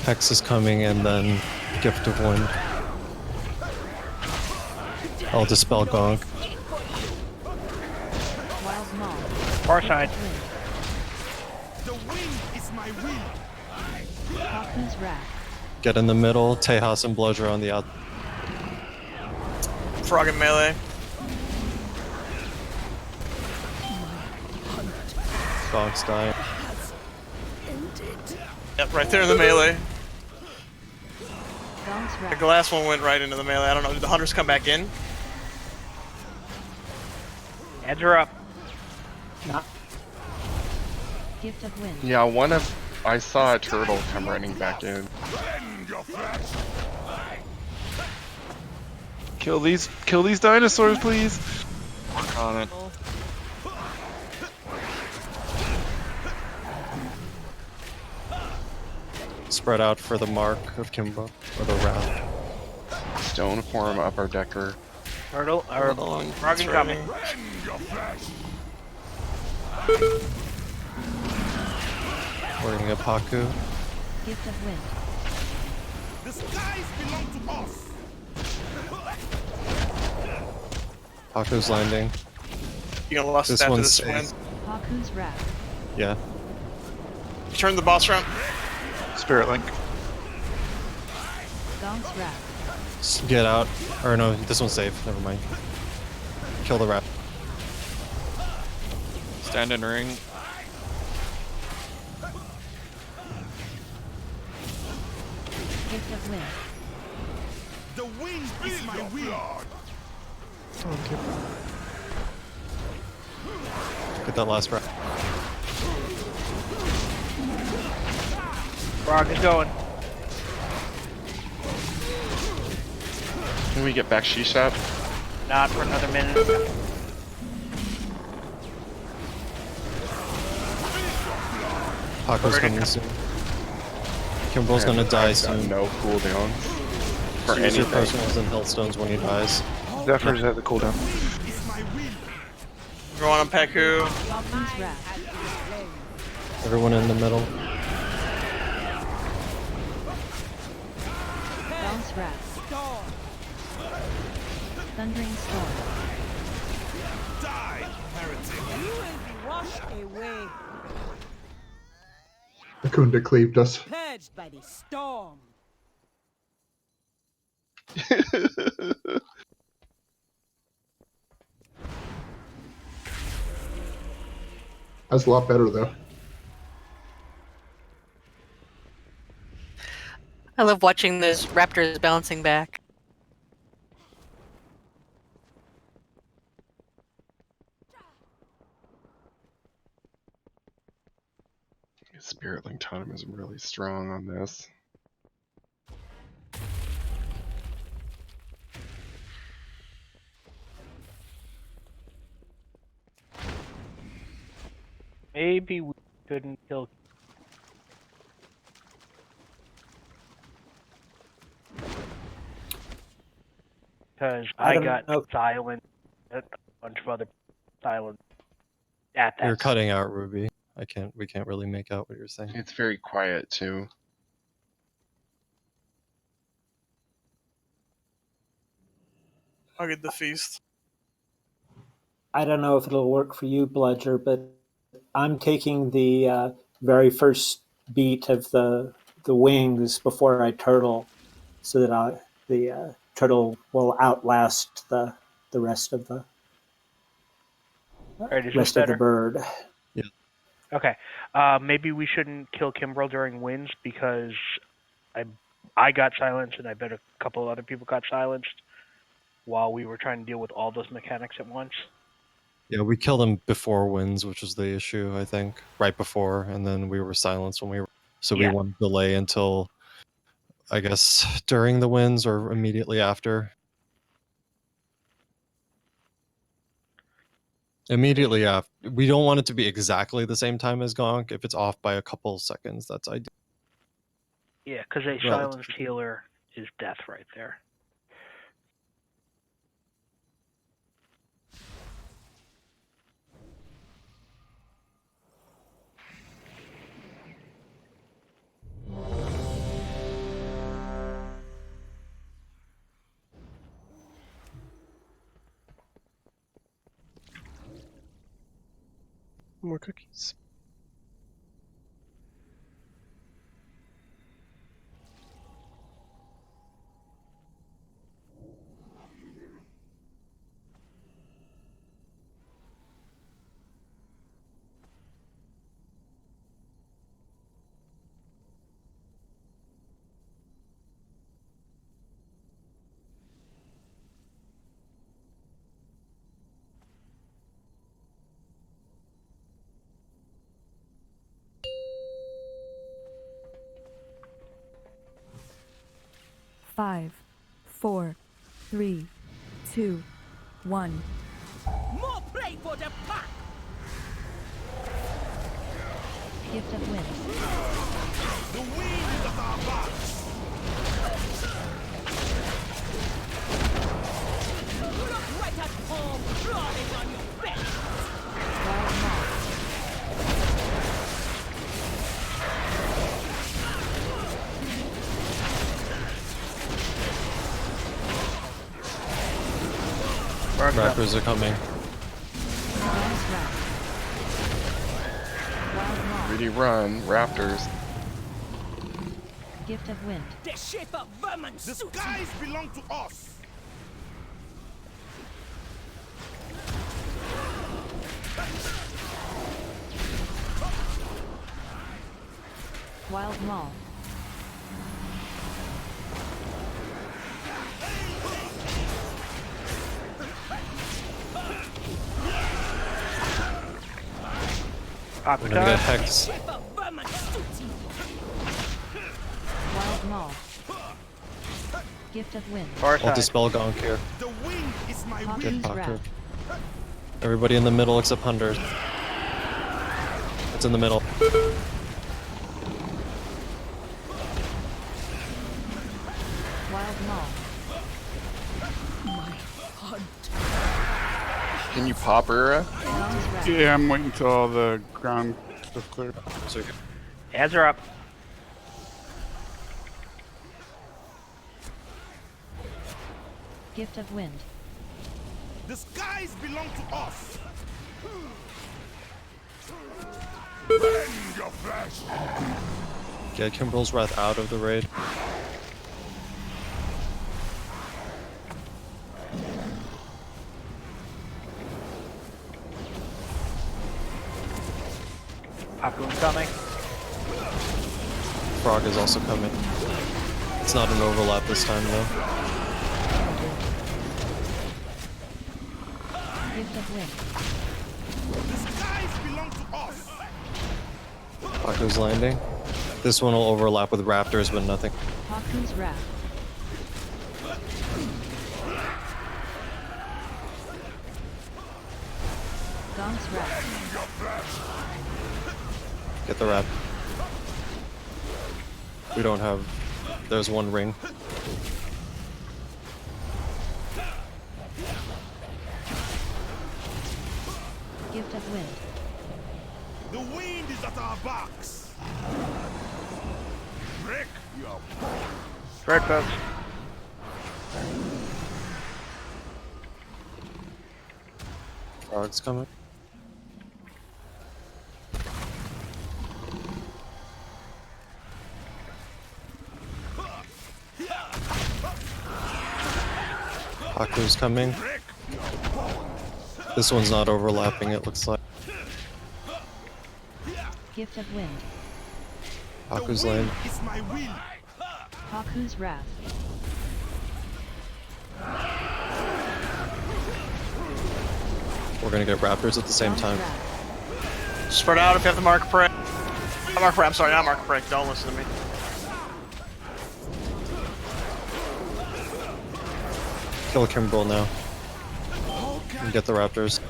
Speaker 8: Hex is coming and then Gift of Wind. I'll dispel Gonk.
Speaker 14: Wild moth.
Speaker 10: Far side.
Speaker 12: The wind is my will.
Speaker 14: Haku's wrath.
Speaker 8: Get in the middle. Tejas and Bludger on the out.
Speaker 4: Frog and melee.
Speaker 8: Dogs die.
Speaker 4: Yep, right there in the melee.
Speaker 14: Bounce rat.
Speaker 4: The last one went right into the melee. I don't know. Did the hunters come back in?
Speaker 10: Heads are up.
Speaker 14: Gift of wind.
Speaker 5: Yeah, I saw a turtle come running back in.
Speaker 2: Kill these dinosaurs, please.
Speaker 6: Work on it.
Speaker 8: Spread out for the mark of Kimbo. Or the raft.
Speaker 5: Stone form upper decker.
Speaker 10: Turtle or frog incoming.
Speaker 8: We're gonna get Paku.
Speaker 14: Gift of wind.
Speaker 12: The skies belong to us.
Speaker 8: Paku's landing.
Speaker 4: You gonna lust
Speaker 8: This
Speaker 4: after
Speaker 8: one's
Speaker 4: this
Speaker 8: safe.
Speaker 4: win?
Speaker 14: Haku's wrath.
Speaker 8: Yeah.
Speaker 4: Turn the boss around.
Speaker 11: Spirit Link.
Speaker 14: Bounce rat.
Speaker 8: Get out. Or no, this one's safe. Never mind. Kill the rat.
Speaker 6: Stand in ring.
Speaker 14: Gift of wind.
Speaker 12: The wind is my will.
Speaker 8: Get that last rat.
Speaker 10: Frog is going.
Speaker 5: Can we get back Shishap?
Speaker 10: Not for another minute.
Speaker 8: Paku's coming soon. Kimbo's gonna die soon.
Speaker 5: No cooldown. For
Speaker 8: Use your
Speaker 5: anything.
Speaker 8: personals and healthstones when he dies.
Speaker 2: Zephyr's at the cooldown.
Speaker 4: Everyone on Peku.
Speaker 14: Haku's wrath.
Speaker 8: Everyone in the middle.
Speaker 14: Bounce rat. Thundering storm.
Speaker 12: Die, heretic.
Speaker 15: You will be washed away,
Speaker 1: Akunda cleaved us.
Speaker 15: purged by the storm.
Speaker 1: That's a lot better though.
Speaker 9: I love watching those raptors bouncing back.
Speaker 5: Spirit Link Totem is really strong on this.
Speaker 10: Maybe we couldn't kill. Because I got silent, a bunch of other silent at that.
Speaker 8: You're cutting out, Ruby. We can't really make out what you're saying.
Speaker 5: It's very quiet too.
Speaker 4: I'll get the feast.
Speaker 13: I don't know if it'll work for you, Bludger, but I'm taking the very first beat of the wings before I turtle, so that the turtle will outlast the rest of the rest of the bird.
Speaker 8: Yeah.
Speaker 10: Okay. Maybe we shouldn't kill Kimbrel during winds because I got silenced and I bet a couple other people got silenced while we were trying to deal with all those mechanics at once.
Speaker 8: Yeah, we killed him before winds, which was the issue, I think. Right before, and then we were silenced when we were... So we want to delay until, I guess, during the winds or immediately after. Immediately after. We don't want it to be exactly the same time as Gonk. If it's off by a couple seconds, that's ideal.
Speaker 10: Yeah, because a silenced healer is death right there.
Speaker 17: More cookies.
Speaker 18: Five, 4, 3, 2, 1.
Speaker 15: More play for the pack.
Speaker 14: Gift of wind.
Speaker 12: The wind is at our backs.
Speaker 15: Look right at home, crawling on your back.
Speaker 14: Wild moth.
Speaker 8: Raptors are coming.
Speaker 5: Really run, Raptors.
Speaker 14: Gift of wind.
Speaker 15: The shape of vermin.
Speaker 12: The skies belong to us.
Speaker 14: Wild mall.
Speaker 8: We're gonna get Hex.
Speaker 14: Wild mall. Gift of wind.
Speaker 8: I'll dispel Gonk here.
Speaker 12: The wind is my
Speaker 8: Get
Speaker 12: wind.
Speaker 8: Packer. Everybody in the middle except Hunter. It's in the middle.
Speaker 14: Wild mall.
Speaker 5: Can you pop Ura?
Speaker 11: Yeah, I'm waiting until all the ground stuff cleared.
Speaker 10: Hands are up.
Speaker 14: Gift of wind.
Speaker 12: The skies belong to us. Bend your flesh.
Speaker 8: Get Kimbrel's Wrath out of the raid.
Speaker 10: Popcorn coming.
Speaker 8: Frog is also coming. It's not an overlap this time though.
Speaker 14: Gift of wind.
Speaker 12: The skies belong to us.
Speaker 8: Paku's landing. This one will overlap with raptors, but nothing.
Speaker 14: Haku's wrath. Gong's wrath.
Speaker 8: Get the rap. We don't have... There's one ring.
Speaker 14: Gift of wind.
Speaker 12: The wind is at our backs. Rick, you are
Speaker 10: Right, folks.
Speaker 8: Frog's coming. Paku's coming. This one's not overlapping, it looks like.
Speaker 14: Gift of wind.
Speaker 8: Paku's lane.
Speaker 12: It's my will.
Speaker 14: Haku's wrath.
Speaker 8: We're gonna get raptors at the same time.
Speaker 4: Spread out if you have to mark prey. Mark prey, I'm sorry, not mark prey. Don't listen to me.
Speaker 8: Kill Kimbrel now. And get the raptors.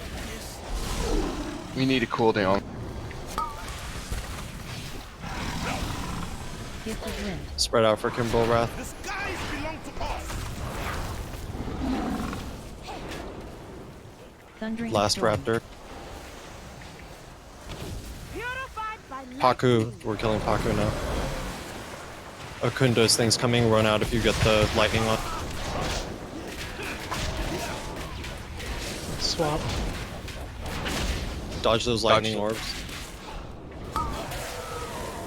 Speaker 5: We need a cooldown.
Speaker 14: Gift of wind.
Speaker 8: Spread out for Kimbrel Wrath.
Speaker 12: The skies belong to us.
Speaker 14: Thundering
Speaker 8: Last
Speaker 14: storm.
Speaker 8: raptor. Paku. We're killing Paku now. Akunda's thing's coming. Run out if you get the lightning on.
Speaker 17: Swap.
Speaker 8: Dodge those lightning orbs.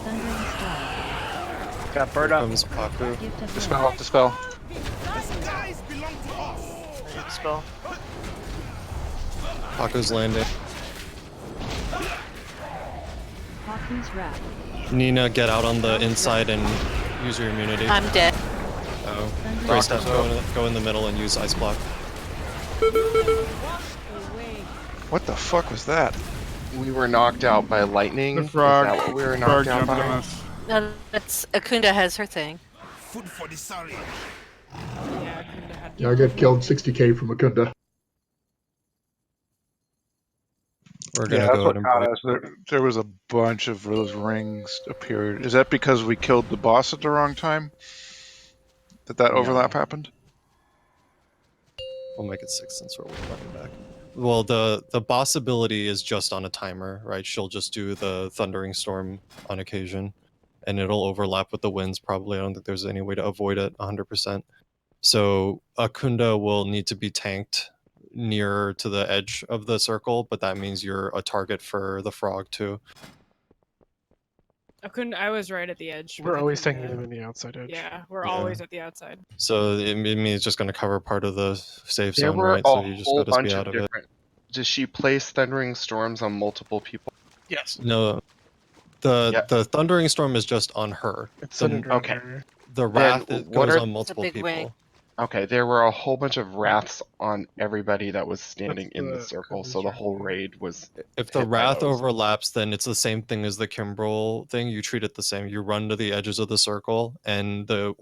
Speaker 14: Thundering storm.
Speaker 10: Got bird
Speaker 8: Here
Speaker 10: up.
Speaker 8: comes Paku.
Speaker 14: Gift of
Speaker 6: Dispel, dispel.
Speaker 12: The skies belong to us.
Speaker 4: I need to spell.
Speaker 8: Paku's landing.
Speaker 14: Haku's wrath.
Speaker 8: Nina, get out on the inside and use your immunity.
Speaker 9: I'm dead.
Speaker 8: Oh. Grace, go in the middle and use Ice Block.
Speaker 2: What the fuck was that?
Speaker 5: We were knocked out by lightning.
Speaker 11: The frog.
Speaker 5: Is that what we were
Speaker 11: Frog
Speaker 5: knocked out
Speaker 11: jumped on
Speaker 5: by?
Speaker 11: us.
Speaker 9: No, that's Akunda has her thing.
Speaker 12: Food for the sorry.
Speaker 1: Yeah, I got killed 60k from Akunda.
Speaker 8: We're gonna
Speaker 2: Yeah, that's
Speaker 8: go
Speaker 2: what
Speaker 8: ahead and
Speaker 2: caught
Speaker 8: break.
Speaker 2: us. There was a bunch of those rings appeared. Is that because we killed the boss at the wrong time? That overlap happened?
Speaker 8: We'll make it 6 since we're running back. Well, the boss ability is just on a timer, right? She'll just do the Thundering Storm on occasion, and it'll overlap with the winds probably. I don't think there's any way to avoid it 100%. So Akunda will need to be tanked nearer to the edge of the circle, but that means you're a target for the frog too.
Speaker 19: I was right at the edge.
Speaker 17: We're
Speaker 19: with
Speaker 17: always
Speaker 19: Akunda.
Speaker 17: taking them in the outside edge.
Speaker 19: Yeah, we're
Speaker 8: Yeah.
Speaker 19: always at the outside.
Speaker 8: So it means it's just going to cover part of the safe
Speaker 5: There
Speaker 8: zone,
Speaker 5: were
Speaker 8: right?
Speaker 5: a
Speaker 8: So you just
Speaker 5: whole
Speaker 8: got to
Speaker 5: bunch
Speaker 8: be
Speaker 5: of
Speaker 8: out of it.
Speaker 5: different. Does she place thundering storms on multiple people?
Speaker 4: Yes.
Speaker 8: No, the Thundering Storm is just on her.
Speaker 17: It's
Speaker 8: The-
Speaker 17: centered around
Speaker 5: okay.
Speaker 17: her.
Speaker 8: The
Speaker 5: Then
Speaker 8: Wrath it
Speaker 5: what
Speaker 8: goes
Speaker 5: are-
Speaker 8: on multiple
Speaker 9: big
Speaker 8: people.
Speaker 9: ring.
Speaker 5: Okay, there were a whole bunch of wraths on everybody that was standing
Speaker 17: That's
Speaker 5: in the
Speaker 17: the
Speaker 5: circle,
Speaker 17: coverage
Speaker 5: so the
Speaker 17: right
Speaker 5: whole
Speaker 17: there.
Speaker 5: raid was.
Speaker 8: If the
Speaker 5: hit by
Speaker 8: Wrath
Speaker 5: those.
Speaker 8: overlaps, then it's the same thing as the Kimbrel thing. You treat it the same. You run to the edges of the circle, and the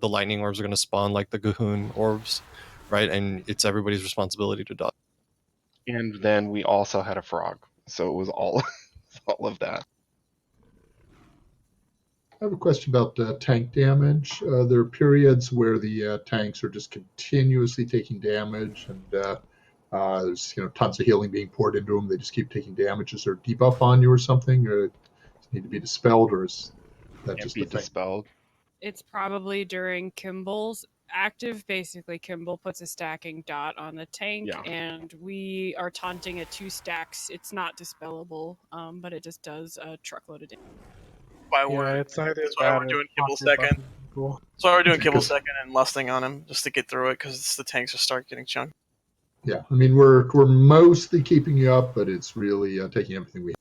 Speaker 8: lightning orbs are gonna spawn like the Gahoon orbs, right? And it's everybody's responsibility to dodge.
Speaker 5: And then we also had a frog, so it was all, all of that.
Speaker 1: I have a question about tank damage. There are periods where the tanks are just continuously taking damage, and there's tons of healing being poured into them. They just keep taking damage. Is there a debuff on you or something, or does it need to be dispelled, or is that
Speaker 5: Can't
Speaker 1: just
Speaker 5: be
Speaker 1: the tank?
Speaker 5: dispelled.
Speaker 19: It's probably during Kimball's active. Basically, Kimball puts a stacking dot on the tank,
Speaker 5: Yeah.
Speaker 19: and we are taunting at 2 stacks. It's not dispellable, but it just does a truckload of damage.
Speaker 17: Yeah, it's either
Speaker 4: That's why
Speaker 17: that
Speaker 4: we're
Speaker 17: or
Speaker 4: doing Kibble
Speaker 17: pop your
Speaker 4: second.
Speaker 17: button. Cool.
Speaker 4: That's why we're doing Kibble second and lusting on him just to get through it because the tanks will start getting chunked.
Speaker 1: Yeah, I mean we're mostly keeping you up, but it's really taking everything we have.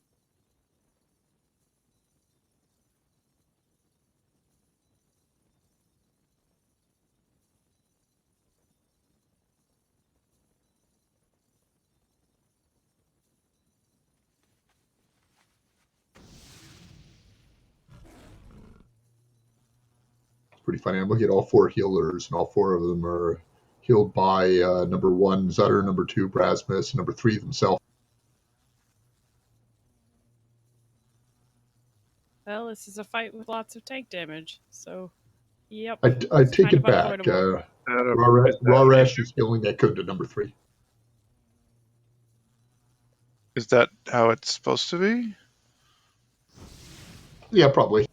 Speaker 1: pretty funny. I'm looking at all 4 healers, and all 4 of them are healed by number 1 Zutter, number 2 Brasmus, and number 3 themselves.
Speaker 19: Well, this is a fight with lots of tank damage, so yep.
Speaker 1: I
Speaker 19: it's
Speaker 1: take
Speaker 19: kind
Speaker 1: it
Speaker 19: of
Speaker 1: back.
Speaker 19: unavoidable.
Speaker 1: Raresh is healing that code to number 3.
Speaker 11: Is that how it's supposed to be?
Speaker 1: Yeah, probably.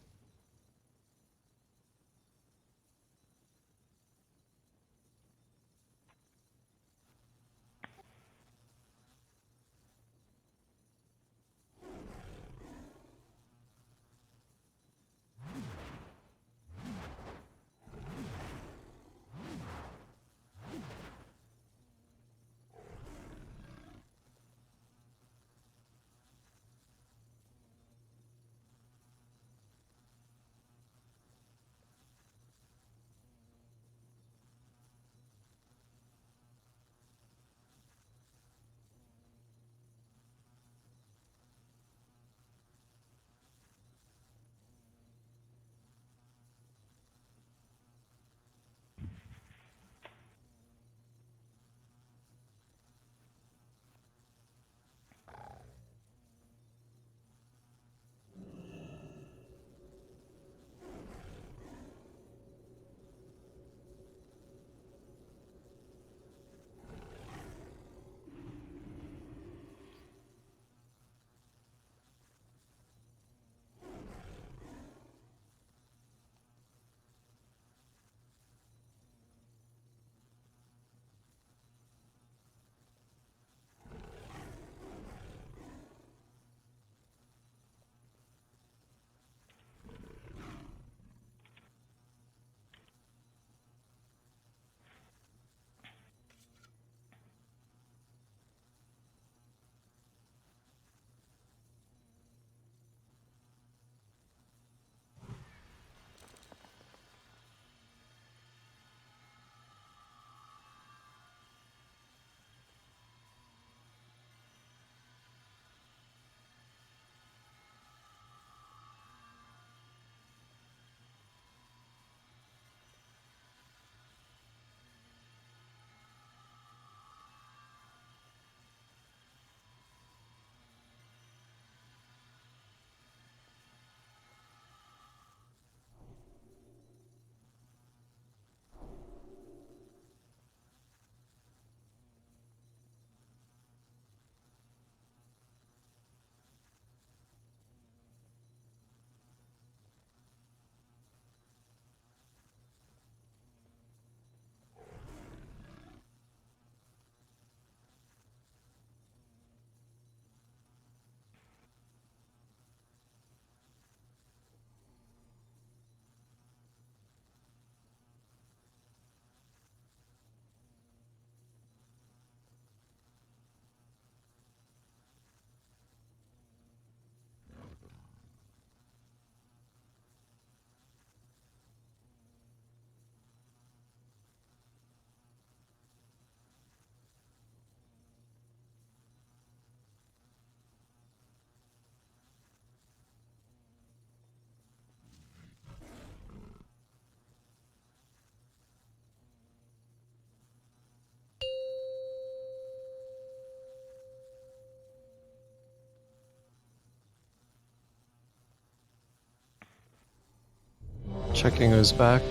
Speaker 8: Checking who's back.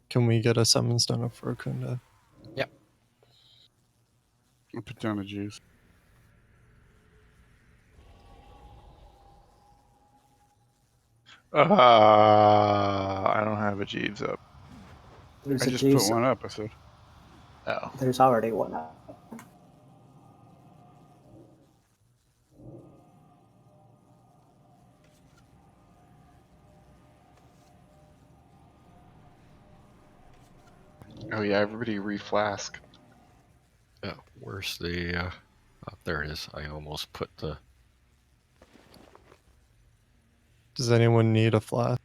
Speaker 8: Can we get a summons done up for Akunda?
Speaker 16: Yep.
Speaker 11: I'll put down a juice. I don't have a Jeeves up.
Speaker 13: There's
Speaker 11: I
Speaker 13: a
Speaker 11: just
Speaker 13: Jeeves-
Speaker 11: put one up, I said.
Speaker 2: Oh.
Speaker 13: There's already one up.
Speaker 5: Oh yeah, everybody reflask.
Speaker 16: Oh, where's the? Oh, there it is. I almost put the.
Speaker 8: Does anyone need a flask?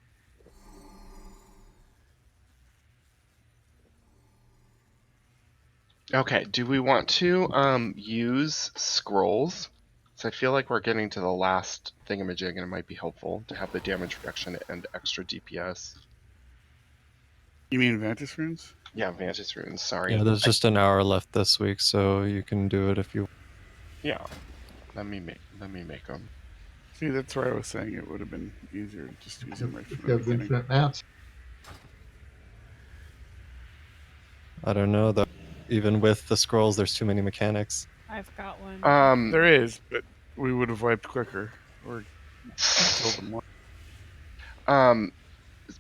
Speaker 5: Okay, do we want to use scrolls? So I feel like we're getting to the last thingamajig, and it might be helpful to have the damage reduction and extra DPS.
Speaker 11: You mean Vantis runes?
Speaker 5: Yeah, Vantis runes. Sorry.
Speaker 8: Yeah, there's just an hour left this week, so you can do it if you.
Speaker 5: Yeah, let me make them.
Speaker 11: See, that's why I was saying it would have been easier to just use them right
Speaker 1: If
Speaker 11: from
Speaker 1: you
Speaker 11: the
Speaker 1: have
Speaker 11: beginning.
Speaker 1: infinite mats.
Speaker 8: I don't know though. Even with the scrolls, there's too many mechanics.
Speaker 19: I've got one.
Speaker 11: There is, but we would have wiped quicker or killed them more.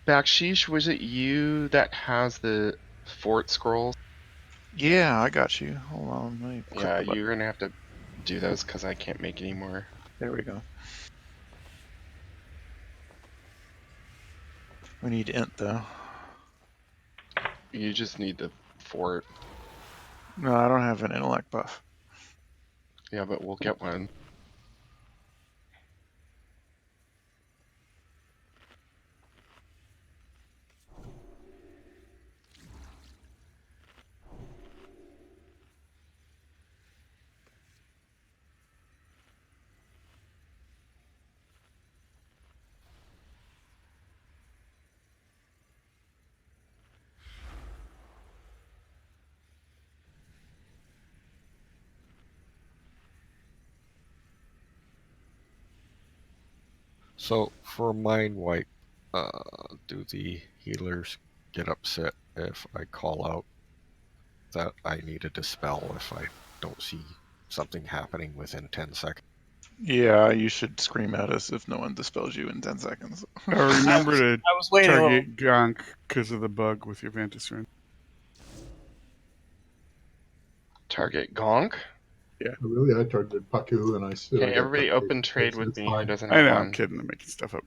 Speaker 5: Bakshish, was it you that has the fort scrolls?
Speaker 2: Yeah, I got you. Hold on, let me click
Speaker 5: Yeah,
Speaker 2: the button.
Speaker 5: you're gonna have to do those because I can't make any more.
Speaker 2: There we go. We need int though.
Speaker 5: You just need the fort.
Speaker 2: No, I don't have an intellect buff.
Speaker 5: Yeah, but we'll get one.
Speaker 16: So for mind wipe, do the healers get upset if I call out that I need a dispel if I don't see something happening within 10 seconds?
Speaker 2: Yeah, you should scream at us if no one dispels you in 10 seconds.
Speaker 11: Remember to
Speaker 4: I was waiting a little.
Speaker 11: target Gonk because of the bug with your Vantis rune.
Speaker 5: Target Gonk?
Speaker 11: Yeah.
Speaker 1: Really, I targeted Paku and I still.
Speaker 5: Okay,
Speaker 1: got
Speaker 5: everybody
Speaker 1: targeted.
Speaker 5: open trade with
Speaker 1: It's
Speaker 5: me who
Speaker 1: fine.
Speaker 5: doesn't
Speaker 11: I
Speaker 5: have
Speaker 11: know,
Speaker 5: one.
Speaker 11: I'm kidding. I'm making stuff up.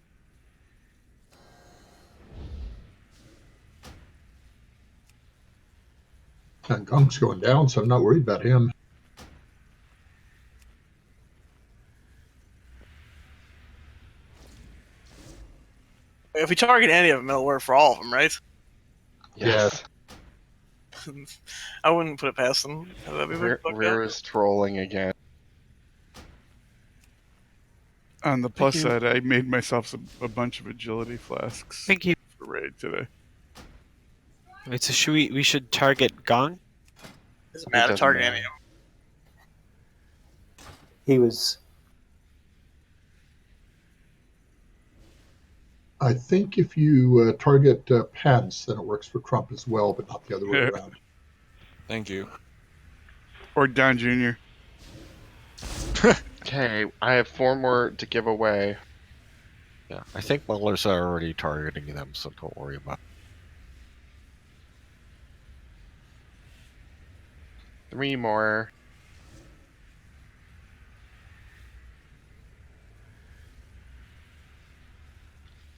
Speaker 1: And Gunk's going down, so I'm not worried about him.
Speaker 4: If we target any of them, it'll work for all of them, right?
Speaker 5: Yes.
Speaker 4: I wouldn't put it past them.
Speaker 5: Rear is trolling again.
Speaker 11: On the plus
Speaker 7: you.
Speaker 11: side, I made myself a bunch of agility flasks.
Speaker 7: Thank you.
Speaker 11: For raid today.
Speaker 7: Wait, so should we should target Gong?
Speaker 4: Doesn't matter. Target any of them.
Speaker 13: He was.
Speaker 1: I think if you target Pence, then it works for Trump as well, but not the other way around.
Speaker 6: Thank you.
Speaker 11: Or Don Jr.
Speaker 5: Okay, I have 4 more to give away.
Speaker 16: Yeah, I think Mullers are already targeting them, so don't worry about it.
Speaker 5: 3 more.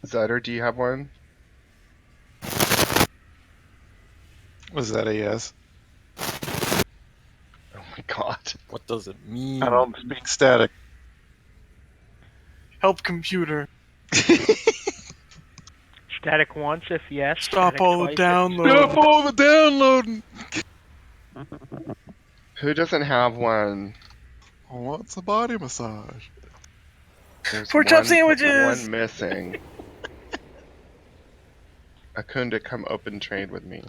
Speaker 5: Zutter, do you have one?
Speaker 2: Was that a yes?
Speaker 5: Oh my god.
Speaker 6: What does it mean?
Speaker 2: I don't speak static.
Speaker 4: Help computer.
Speaker 10: Static once if yes.
Speaker 4: Stop
Speaker 10: static
Speaker 4: all the
Speaker 10: twice
Speaker 4: downloading.
Speaker 2: Stop all the downloading!
Speaker 5: Who doesn't have one?
Speaker 2: What's a body massage?
Speaker 5: There's
Speaker 4: Pork chop sandwiches!
Speaker 5: One missing. Akunda, come open trade with me.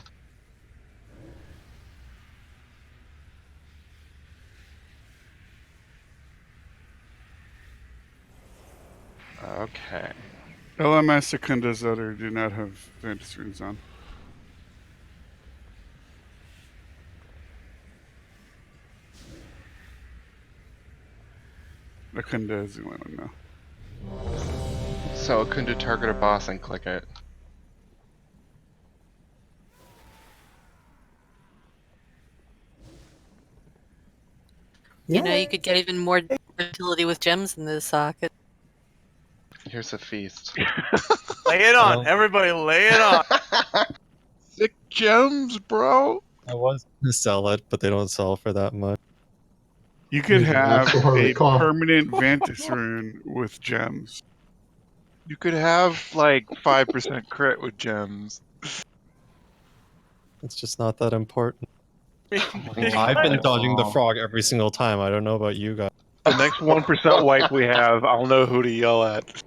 Speaker 5: Okay.
Speaker 11: LMS Secunda Zutter do not have Vantis runes on. Akunda is the only one now.
Speaker 5: So Akunda, target a boss and click it.
Speaker 9: You know, you could get even more utility with gems in this socket.
Speaker 5: Here's a feast.
Speaker 4: Lay it on, everybody, lay it on.
Speaker 2: Sick gems, bro.
Speaker 8: I was gonna sell it, but they don't sell for that much.
Speaker 11: You could have a
Speaker 1: call.
Speaker 11: permanent Vantis rune with gems.
Speaker 2: You could have like 5% crit with gems.
Speaker 8: It's just not that important. I've been dodging the frog every single time. I don't know about you guys.
Speaker 11: The next 1% wipe we have, I'll know who to yell at.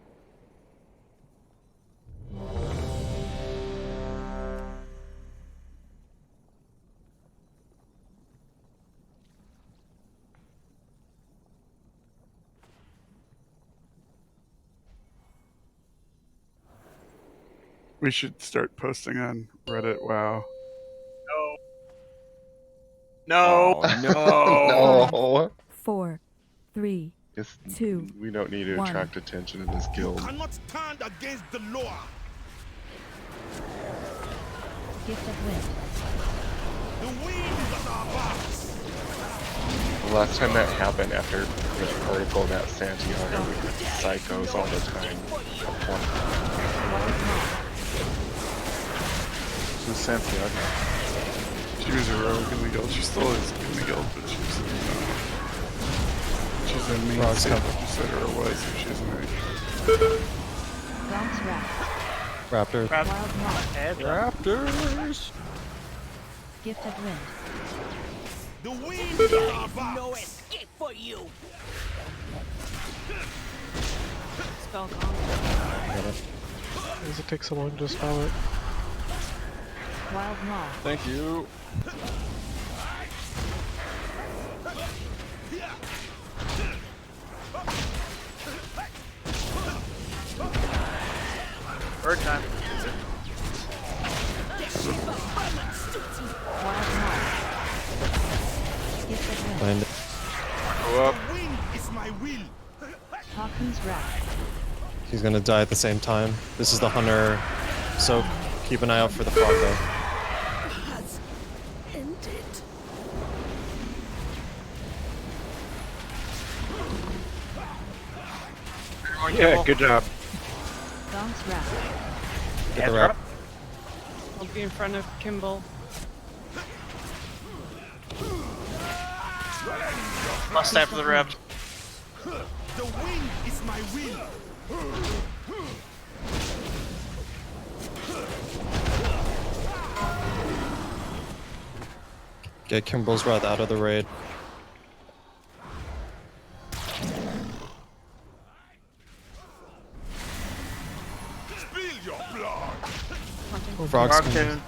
Speaker 11: We should start posting on Reddit. Wow.
Speaker 4: No.
Speaker 5: No.
Speaker 18: 4, 3, 2,
Speaker 5: We don't need to
Speaker 18: 1.
Speaker 5: attract attention in this guild.
Speaker 12: Cannot stand against the law.
Speaker 14: Gift of wind.
Speaker 12: The wind is at our backs.
Speaker 5: The last time that happened after the article about Santiago, we had psychos all the time.
Speaker 11: Who's Santiago? She was a rogue in the guild. She still is in the guild, but she's a main safe officer, or was, if she's married.
Speaker 14: Gonk's Wrath.
Speaker 8: Raptor.
Speaker 14: Wild Moth.
Speaker 8: Raptors.
Speaker 14: Gift of wind.
Speaker 12: The wind is at our backs. No escape for you.
Speaker 19: Spell Gong.
Speaker 17: Why does it take so long to spell it?
Speaker 14: Wild Moth.
Speaker 6: Thank you.
Speaker 3: Bird time.
Speaker 14: Wild Moth. Gift of wind.
Speaker 8: Land.
Speaker 11: Go up.
Speaker 12: The wind is my will.
Speaker 14: Haku's Wrath.
Speaker 8: He's gonna die at the same time. This is the hunter. So keep an eye out for the frog though.
Speaker 12: Has ended.
Speaker 11: Yeah, good job.
Speaker 14: Gonk's Wrath.
Speaker 8: Get the rap.
Speaker 19: I'll be in front of Kimball.
Speaker 4: Must after the rep.
Speaker 12: The wind is my will.
Speaker 8: Get Kimbrel's Wrath out of the raid.
Speaker 12: Spill your blood.
Speaker 8: Frog's
Speaker 3: Frog tune.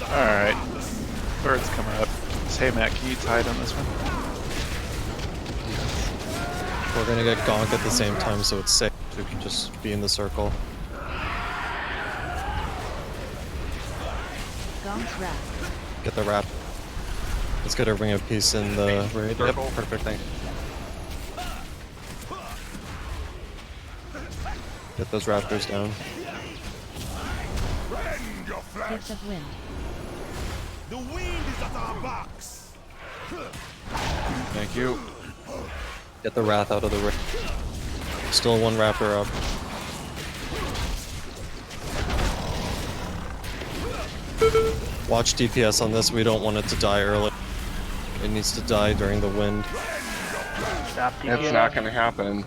Speaker 11: Alright. Bird's coming up. Hey Matt, can you tide on this one?
Speaker 8: We're gonna get Gonk at the same time, so it's safe. We can just be in the circle.
Speaker 14: Gonk's Wrath.
Speaker 8: Get the wrap. Let's get a Ring of Peace in the raid. Yep, perfect, thank you. Get those raptors down.
Speaker 14: Gift of wind.
Speaker 12: The wind is at our backs.
Speaker 6: Thank you.
Speaker 8: Get the Wrath out of the raid. Still one raptor up. Watch DPS on this, we don't want it to die early. It needs to die during the wind.
Speaker 10: Stop DPS.
Speaker 5: It's not gonna happen.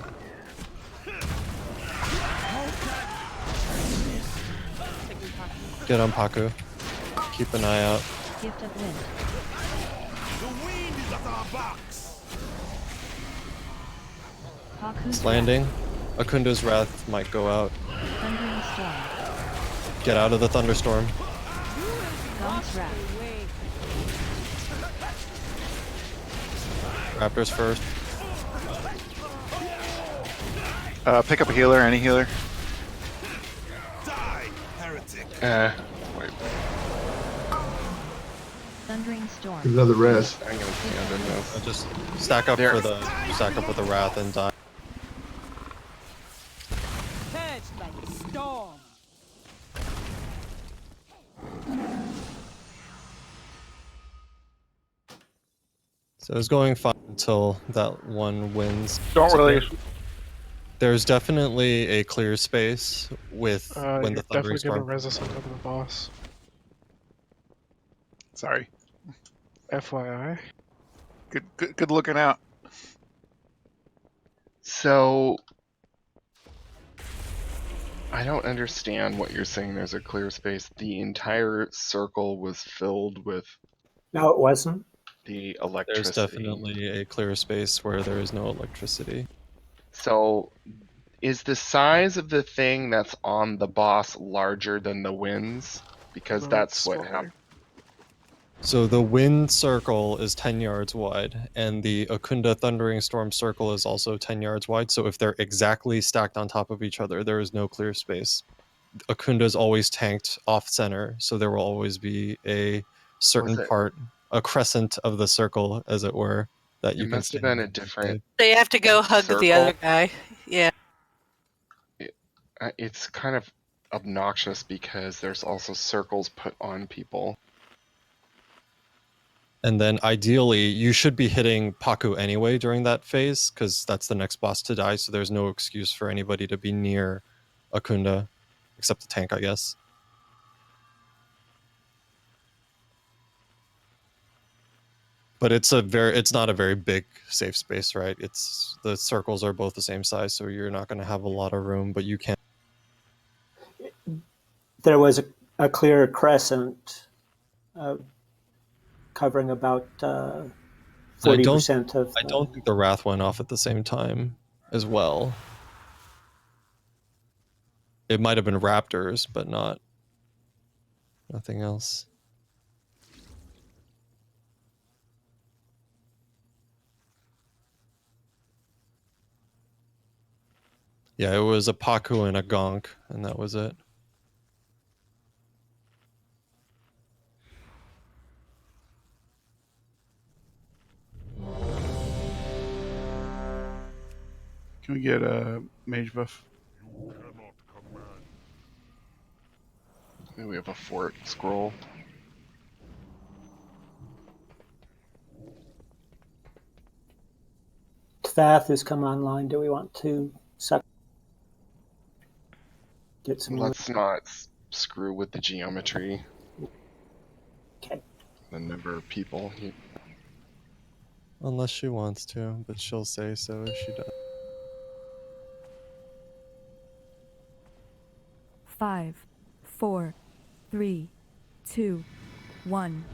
Speaker 8: Get on Paku. Keep an eye out.
Speaker 14: Gift of wind.
Speaker 12: The wind is at our backs.
Speaker 14: Haku's
Speaker 8: It's
Speaker 14: Wrath.
Speaker 8: landing. Akunda's Wrath might go out.
Speaker 14: Thundering Storm.
Speaker 8: Get out of the thunderstorm.
Speaker 14: Gonk's Wrath.
Speaker 8: Raptors first.
Speaker 11: Pick up a healer, any healer.
Speaker 12: Die, heretic.
Speaker 5: Wait.
Speaker 14: Thundering Storm.
Speaker 1: Give another rest.
Speaker 5: I'm gonna stand in this.
Speaker 8: Just stack up
Speaker 5: There.
Speaker 8: for the stack up with the Wrath and die.
Speaker 15: Purged by the storm.
Speaker 8: So it's going fine until that one wins.
Speaker 11: Don't
Speaker 8: So
Speaker 11: really.
Speaker 8: There's definitely a clear space with when
Speaker 17: You're
Speaker 8: the
Speaker 17: definitely
Speaker 8: thundering
Speaker 17: gonna
Speaker 8: storm.
Speaker 17: resist on top of the boss.
Speaker 11: Sorry.
Speaker 17: FYI.
Speaker 11: Good looking out.
Speaker 5: So I don't understand what you're saying. There's a clear space. The entire circle was filled with
Speaker 13: No, it wasn't.
Speaker 5: the
Speaker 8: There's
Speaker 5: electricity.
Speaker 8: definitely a clear space where there is no electricity.
Speaker 5: So is the size of the thing that's on the boss larger than the winds? Because
Speaker 17: No,
Speaker 5: that's
Speaker 17: it's
Speaker 5: what
Speaker 17: smaller.
Speaker 5: happened.
Speaker 8: So the wind circle is 10 yards wide, and the Akunda Thundering Storm circle is also 10 yards wide. So if they're exactly stacked on top of each other, there is no clear space. Akunda is always tanked off center, so there will always be a certain
Speaker 5: it-
Speaker 8: part, a crescent of the circle, as it were, that you
Speaker 5: It
Speaker 8: can
Speaker 5: must have
Speaker 8: stand
Speaker 5: been a
Speaker 8: in.
Speaker 5: different
Speaker 9: They have to go hug the
Speaker 5: circle.
Speaker 9: other guy. Yeah.
Speaker 5: It's kind of obnoxious because there's also circles put on people.
Speaker 8: And then ideally, you should be hitting Paku anyway during that phase, because that's the next boss to die, so there's no excuse for anybody to be near Akunda, except the tank, I guess. But it's not a very big safe space, right? It's the circles are both the same size, so you're not going to have a lot of room, but you can.
Speaker 13: There was a clear crescent covering about 40% of.
Speaker 8: I don't think the Wrath went off at the same time as well. It might have been Raptors, but nothing else. Yeah, it was a Paku and a Gonk, and that was it.
Speaker 11: Can we get a mage buff?
Speaker 5: We have a fort scroll.
Speaker 13: Tvath has come online. Do we want to get some?
Speaker 5: Let's not screw with the geometry.
Speaker 13: Okay.
Speaker 5: The number of people.
Speaker 8: Unless she wants to, but she'll say so if she does.
Speaker 18: 5, 4, 3, 2, 1.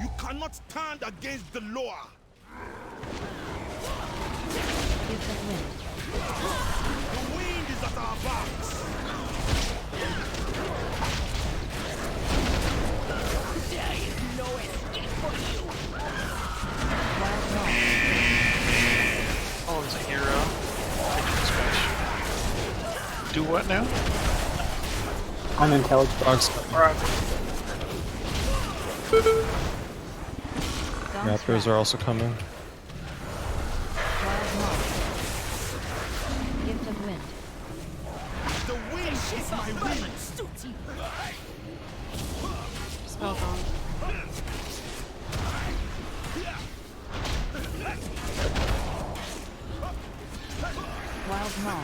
Speaker 12: You cannot stand against the law. The wind is at our backs. There is no escape for you.
Speaker 20: Oh, he's a hero. Do what now?
Speaker 13: Unintelligible.
Speaker 8: Raptors are also coming.
Speaker 14: Gift of wind.
Speaker 12: The wind is my wind.
Speaker 19: Spell gone.
Speaker 14: Wild Maul.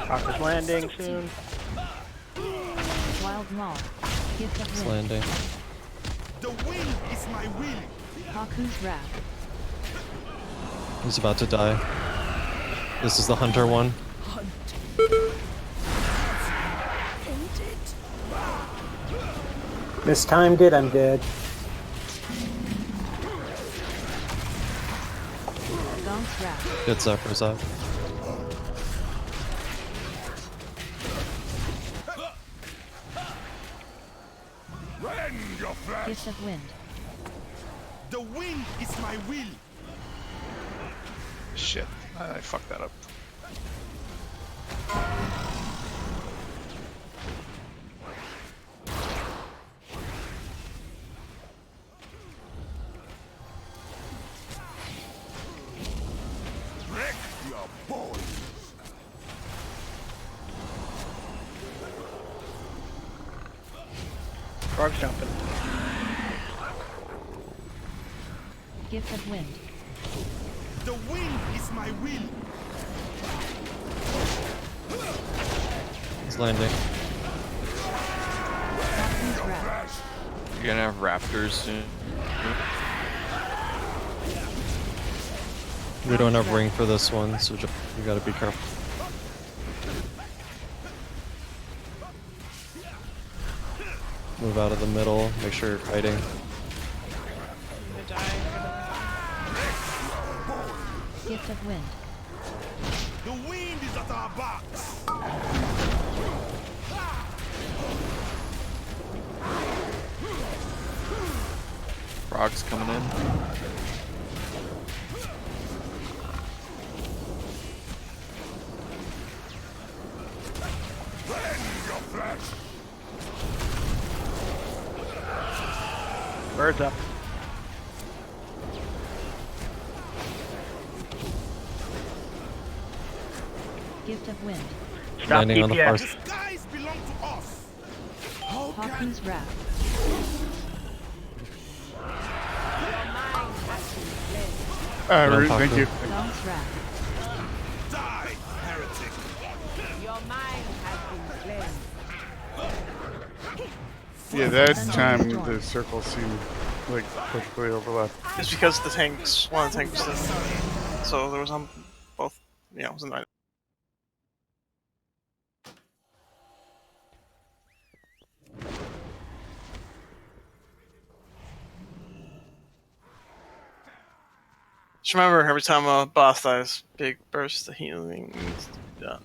Speaker 10: Paku's landing soon.
Speaker 14: Wild Maul. Gift of
Speaker 8: It's
Speaker 14: wind.
Speaker 8: landing.
Speaker 12: The wind is my will.
Speaker 14: Paku's wrath.
Speaker 8: He's about to die. This is the hunter one.
Speaker 13: Mistimed it. I'm dead.
Speaker 14: Gonk's wrath.
Speaker 8: Get Zephyr's up.
Speaker 12: Rend your flesh.
Speaker 14: Gift of wind.
Speaker 12: The wind is my will.
Speaker 20: Shit, I fucked that up.
Speaker 12: Wreck your bones.
Speaker 10: Frog's jumping.
Speaker 14: Gift of wind.
Speaker 12: The wind is my will.
Speaker 8: He's landing.
Speaker 6: You're gonna have raptors soon.
Speaker 8: We don't have ring for this one, so you gotta be careful. Move out of the middle, make sure you're kiting.
Speaker 14: Gift of wind.
Speaker 12: The wind is at our backs.
Speaker 6: Frog's coming in.
Speaker 10: Birds up.
Speaker 14: Gift of wind.
Speaker 10: Stop
Speaker 8: Landing on the far
Speaker 10: DPS.
Speaker 12: The skies belong to us.
Speaker 14: Hawkins wrath.
Speaker 11: Thank you.
Speaker 14: Gong's wrath.
Speaker 12: Die, heretic.
Speaker 15: Your mind has been cleansed.
Speaker 11: Yeah, that time the circles seemed like perfectly overlapped.
Speaker 4: It's because the tanks, one of the tanks was there. So there was on both, yeah, it was in the right. Just remember, every time a boss dies, big burst of healing needs to be done.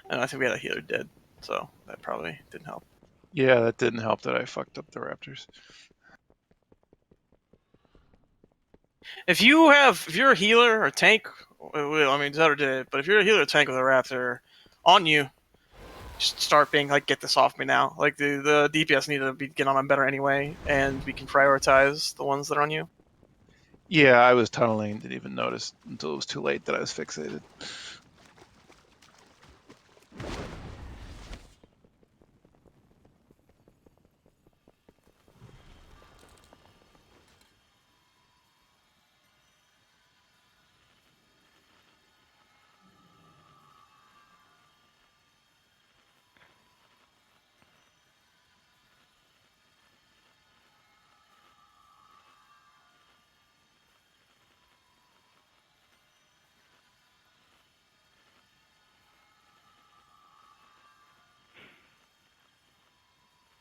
Speaker 4: And I think we had a healer dead, so that probably didn't help.
Speaker 20: Yeah, that didn't help that I fucked up the raptors.
Speaker 4: If you're a healer or tank, well, I mean, Dazar'alor did it, but if you're a healer or tank with a raptor on you, just start being like, get this off me now. Like the DPS need to be getting on better anyway, and we can prioritize the ones that are on you.
Speaker 20: Yeah, I was tunneling, didn't even notice until it was too late that I was fixated.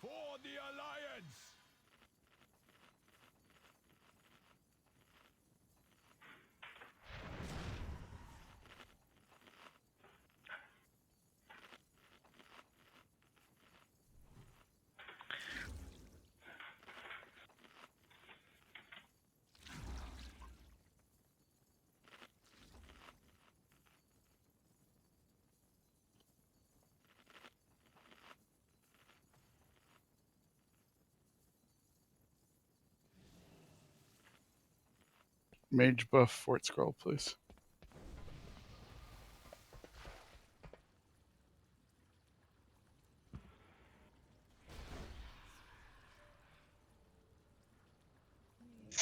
Speaker 12: For the Alliance.
Speaker 11: Mage buff Fort Scroll, please.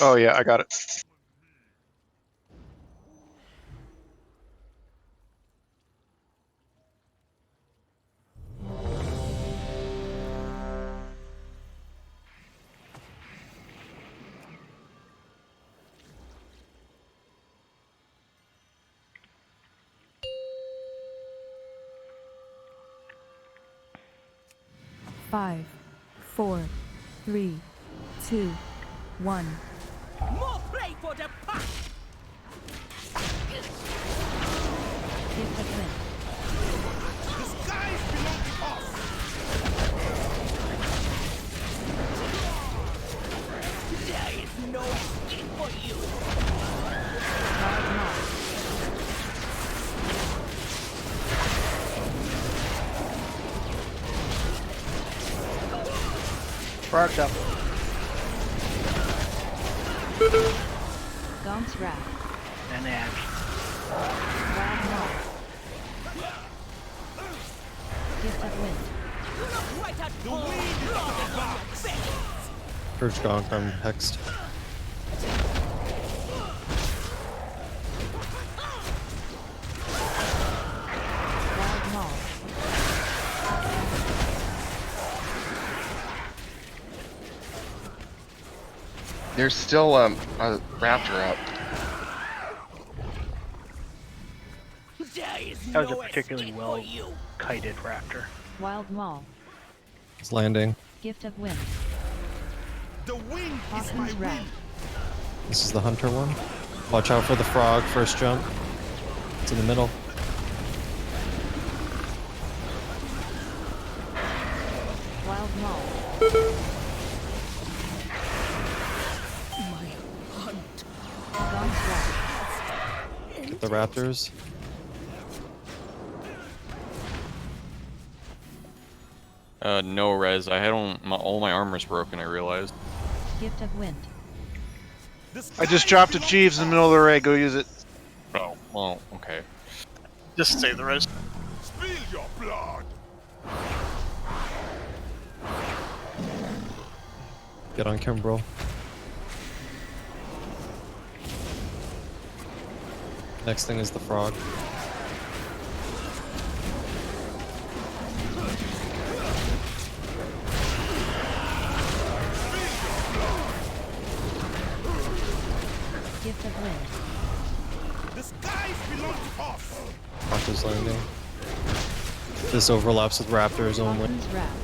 Speaker 20: Oh yeah, I got it.
Speaker 18: Five, 4, 3, 2, 1.
Speaker 15: More play for the pack.
Speaker 14: Gift of wind.
Speaker 12: The skies belong to us.
Speaker 15: There is no escape for you.
Speaker 14: Guard mark.
Speaker 10: Birds up.
Speaker 14: Gong's wrath.
Speaker 10: And ash.
Speaker 14: Guard mark. Gift of wind.
Speaker 15: Look right at
Speaker 12: The wind is at our backs.
Speaker 8: Purge Gonk, I'm hexed.
Speaker 14: Guard maul.
Speaker 5: There's still a raptor up.
Speaker 10: That was a particularly well kited raptor.
Speaker 14: Wild Maul.
Speaker 8: It's landing.
Speaker 14: Gift of Wind.
Speaker 12: The wind is
Speaker 14: Hawkins
Speaker 12: my
Speaker 14: Wrath.
Speaker 12: wind.
Speaker 8: This is the hunter one. Watch out for the frog. First jump. It's in the middle.
Speaker 14: Wild Maul.
Speaker 12: My hunt.
Speaker 14: Gaunt's Wrath.
Speaker 8: Get the raptors.
Speaker 6: No res. I had all my armor's broken. I realized.
Speaker 14: Gift of Wind.
Speaker 20: I just dropped a Jeeves in the middle of the raid. Go use it.
Speaker 6: Oh, well, okay.
Speaker 4: Just save the res.
Speaker 12: Spill your blood.
Speaker 8: Get on Kimbrel. Next thing is the frog.
Speaker 14: Gift of Wind.
Speaker 12: The skies belong to us.
Speaker 8: Raptors landing. This overlaps with raptors only.
Speaker 14: Hawkins Wrath.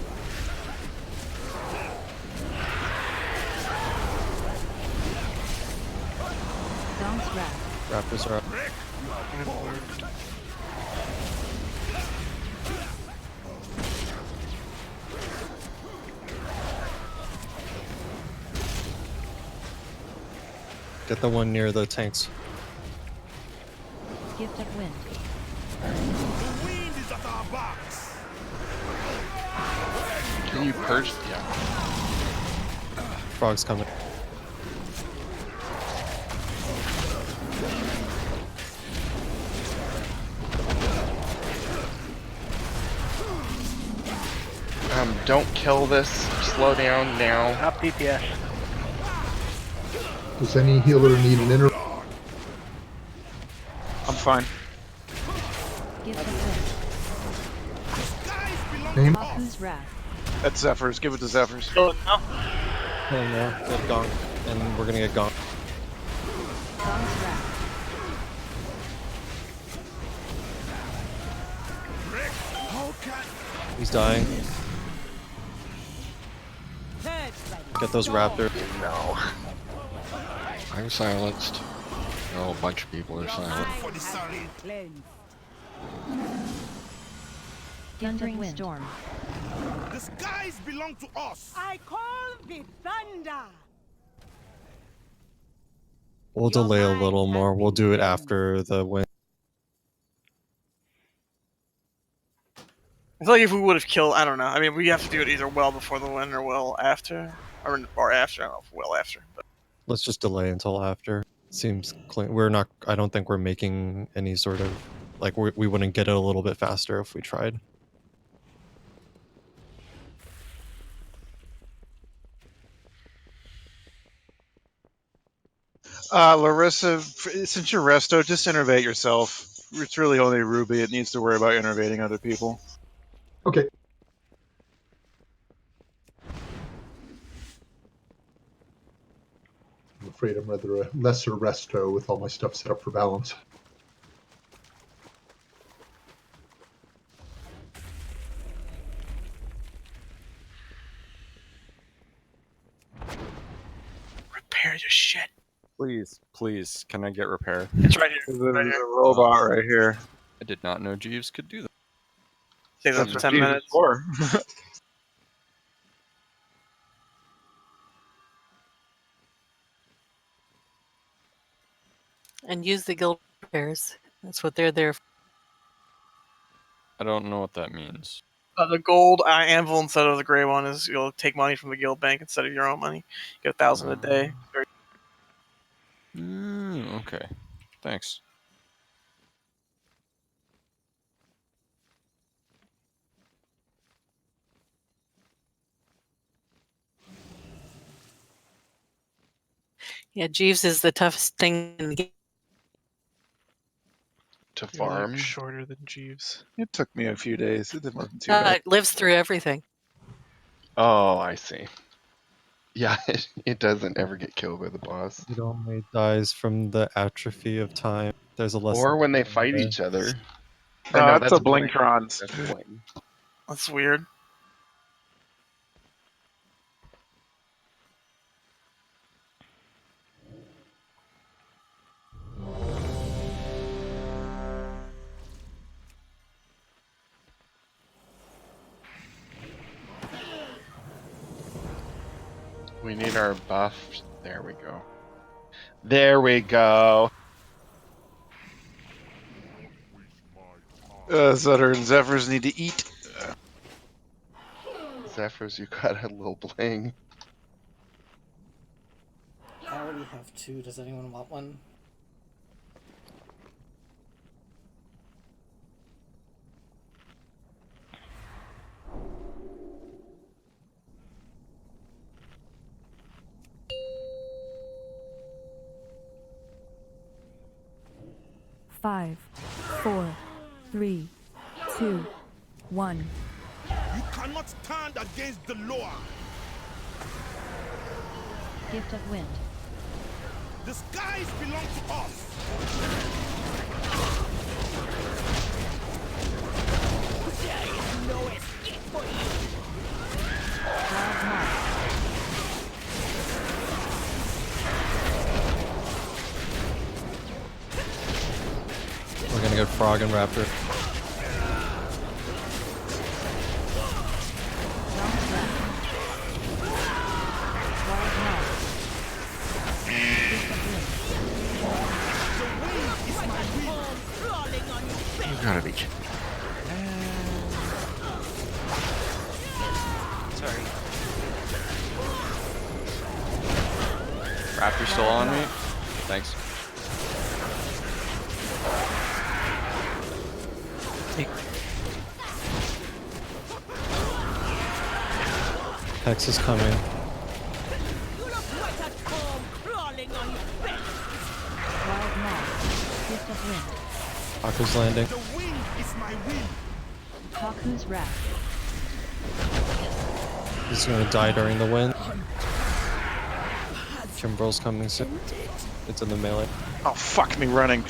Speaker 14: Gaunt's Wrath.
Speaker 8: Raptors are up. Get the one near the tanks.
Speaker 14: Gift of Wind.
Speaker 12: The wind is at our backs.
Speaker 5: Can you purge? Yeah.
Speaker 8: Frog's coming.
Speaker 5: Don't kill this. Slow down now.
Speaker 10: Top DPS.
Speaker 1: Does any healer need an inner?
Speaker 20: I'm fine.
Speaker 14: Gift of Wind.
Speaker 1: Name?
Speaker 14: Hawkins Wrath.
Speaker 20: That's Zephyrs. Give it to Zephyrs.
Speaker 4: Oh, no.
Speaker 8: Hang there. Get gonk. And we're gonna get gonk.
Speaker 14: Gaunt's Wrath.
Speaker 8: He's dying. Get those raptors.
Speaker 5: No.
Speaker 16: I'm silenced. No, a bunch of people are silent.
Speaker 12: For the solid.
Speaker 14: Thundering Storm.
Speaker 12: The skies belong to us. I call the thunder.
Speaker 8: We'll delay a little more. We'll do it after the win.
Speaker 4: I feel like if we would have killed, I don't know. I mean, we have to do it either well before the win or well after, or after. I don't know if well after. But
Speaker 8: Let's just delay until after. Seems clean. We're not. I don't think we're making any sort of like we wouldn't get it a little bit faster if we tried.
Speaker 20: Larissa, since you're resto, just innervate yourself. It's really only Ruby that needs to worry about innervating other people.
Speaker 1: Okay. I'm afraid I'm rather a lesser resto with all my stuff set up for balance.
Speaker 4: repair your shit.
Speaker 6: Please, please, can I get repair?
Speaker 4: It's right here.
Speaker 20: There's
Speaker 4: Right
Speaker 20: a
Speaker 4: here.
Speaker 20: robot right here.
Speaker 6: I did not know Jeeves could do that.
Speaker 4: Save that
Speaker 20: That's
Speaker 4: for
Speaker 20: what
Speaker 4: 10
Speaker 20: Jeeves is
Speaker 4: minutes.
Speaker 20: for.
Speaker 9: And use the guild repairs. That's what they're there for.
Speaker 6: I don't know what that means.
Speaker 4: The gold anvil instead of the gray one is you'll take money from the guild bank instead of your own money. You get 1,000 a day.
Speaker 6: Okay. Thanks.
Speaker 9: Yeah, Jeeves is the toughest thing in the game.
Speaker 5: To
Speaker 17: You're, like,
Speaker 5: farm.
Speaker 17: shorter than Jeeves.
Speaker 20: It took me a few days. It wasn't too bad.
Speaker 9: It lives through everything.
Speaker 5: Oh, I see. Yeah, it doesn't ever get killed by the boss.
Speaker 8: It only dies from the atrophy of time. There's a lesson.
Speaker 5: Or when they fight each other. Or
Speaker 20: No,
Speaker 5: no,
Speaker 20: that's
Speaker 5: that's
Speaker 20: a
Speaker 5: bling.
Speaker 20: Blinktrons.
Speaker 5: That's bling.
Speaker 4: That's weird.
Speaker 5: We need our buff. There we go. There we go.
Speaker 20: Zutter and Zephyrs need to eat.
Speaker 5: Zephyrs, you got a little bling.
Speaker 3: I already have 2. Does anyone want one?
Speaker 18: Five, 4, 3, 2, 1.
Speaker 12: You cannot stand against the law.
Speaker 14: Gift of wind.
Speaker 12: The skies belong to us. There is no escape for you.
Speaker 14: Wild moth.
Speaker 8: We're gonna get Frog and Raptor.
Speaker 14: Bounce rat. Wild moth. Gift of wind.
Speaker 16: You gotta be kidding.
Speaker 6: Sorry. Raptor still on me? Thanks.
Speaker 8: Hex is coming.
Speaker 14: Wild moth. Gift of wind.
Speaker 8: Aku's landing.
Speaker 12: The wind is my wind.
Speaker 14: Kaku's wrath.
Speaker 8: He's gonna die during the wind. Kimbrel's coming soon. It's in the melee.
Speaker 20: Oh, fuck me running.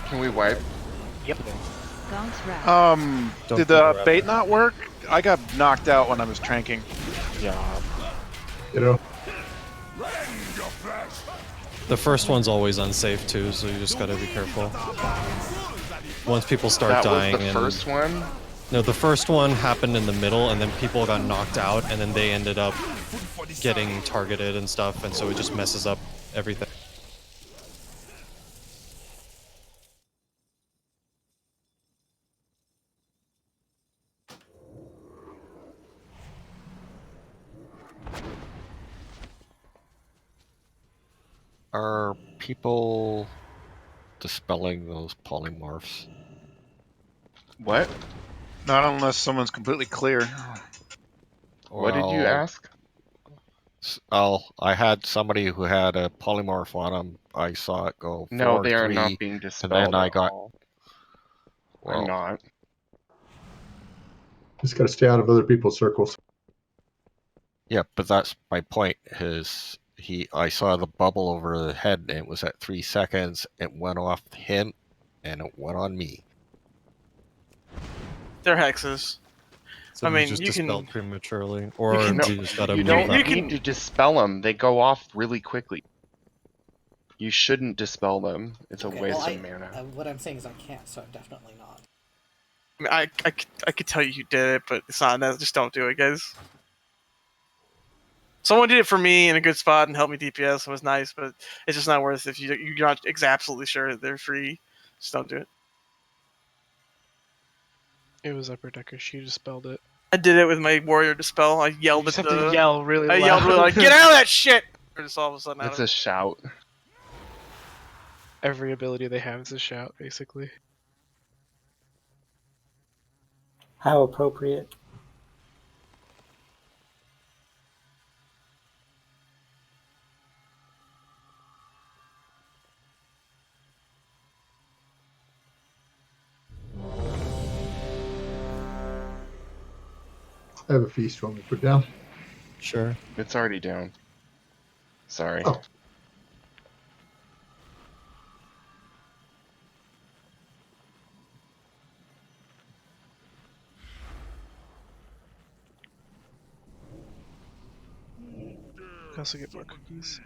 Speaker 5: Can we wipe?
Speaker 20: Yep.
Speaker 14: Gaunt's wrath.
Speaker 8: Don't
Speaker 20: Did
Speaker 8: do
Speaker 20: the
Speaker 8: the
Speaker 20: bait not work? I got knocked out when I was tranking.
Speaker 1: Yeah. You know.
Speaker 8: The first one's always unsafe too, so you just gotta be careful. Once people start
Speaker 5: That
Speaker 8: dying,
Speaker 5: was the
Speaker 8: and
Speaker 5: first one?
Speaker 8: no, the first one happened in the middle, and then people got knocked out, and then they ended up getting targeted and stuff, and so it just messes up everything.
Speaker 16: Are people dispelling those polymorphs?
Speaker 5: What?
Speaker 20: Not unless someone's completely clear.
Speaker 5: What did you ask?
Speaker 16: I had somebody who had a polymorph on them. I saw it go 4,
Speaker 5: No, they are
Speaker 16: 3,
Speaker 5: not being
Speaker 16: and
Speaker 5: dispelled
Speaker 16: then I
Speaker 5: at
Speaker 16: got.
Speaker 5: all.
Speaker 16: Well,
Speaker 5: I'm not.
Speaker 1: Just got to stay out of other people's circles.
Speaker 16: Yeah, but that's my point. I saw the bubble over the head, and it was at 3 seconds. It went off him, and it went on me.
Speaker 4: They're hexes.
Speaker 8: So
Speaker 4: I mean,
Speaker 8: just
Speaker 4: you
Speaker 8: dispelled
Speaker 4: can
Speaker 8: prematurely, or
Speaker 5: You
Speaker 8: just gotta move
Speaker 5: don't
Speaker 8: up.
Speaker 5: need to dispel them. They go off really quickly. You shouldn't dispel them. It's a waste of mana.
Speaker 3: What I'm saying is I can't, so I'm definitely not.
Speaker 4: I mean, I could tell you did it, but it's not. Just don't do it, guys. Someone did it for me in a good spot and helped me DPS. It was nice, but it's just not worth it if you're not absolutely sure that they're free. Just don't do it.
Speaker 17: It was Upper Decker. She dispelled it.
Speaker 4: I did it with my warrior dispel. I yelled
Speaker 17: just
Speaker 4: at
Speaker 17: have
Speaker 4: the.
Speaker 17: to yell really
Speaker 4: I
Speaker 17: loud.
Speaker 4: yelled really like, "Get out of that shit!" Or just all of a sudden.
Speaker 5: It's a shout.
Speaker 17: Every ability they have is a shout, basically.
Speaker 13: How appropriate.
Speaker 1: I have a feast you want me to put down.
Speaker 8: Sure.
Speaker 5: It's already down. Sorry.
Speaker 1: Oh.
Speaker 17: I also get more cookies.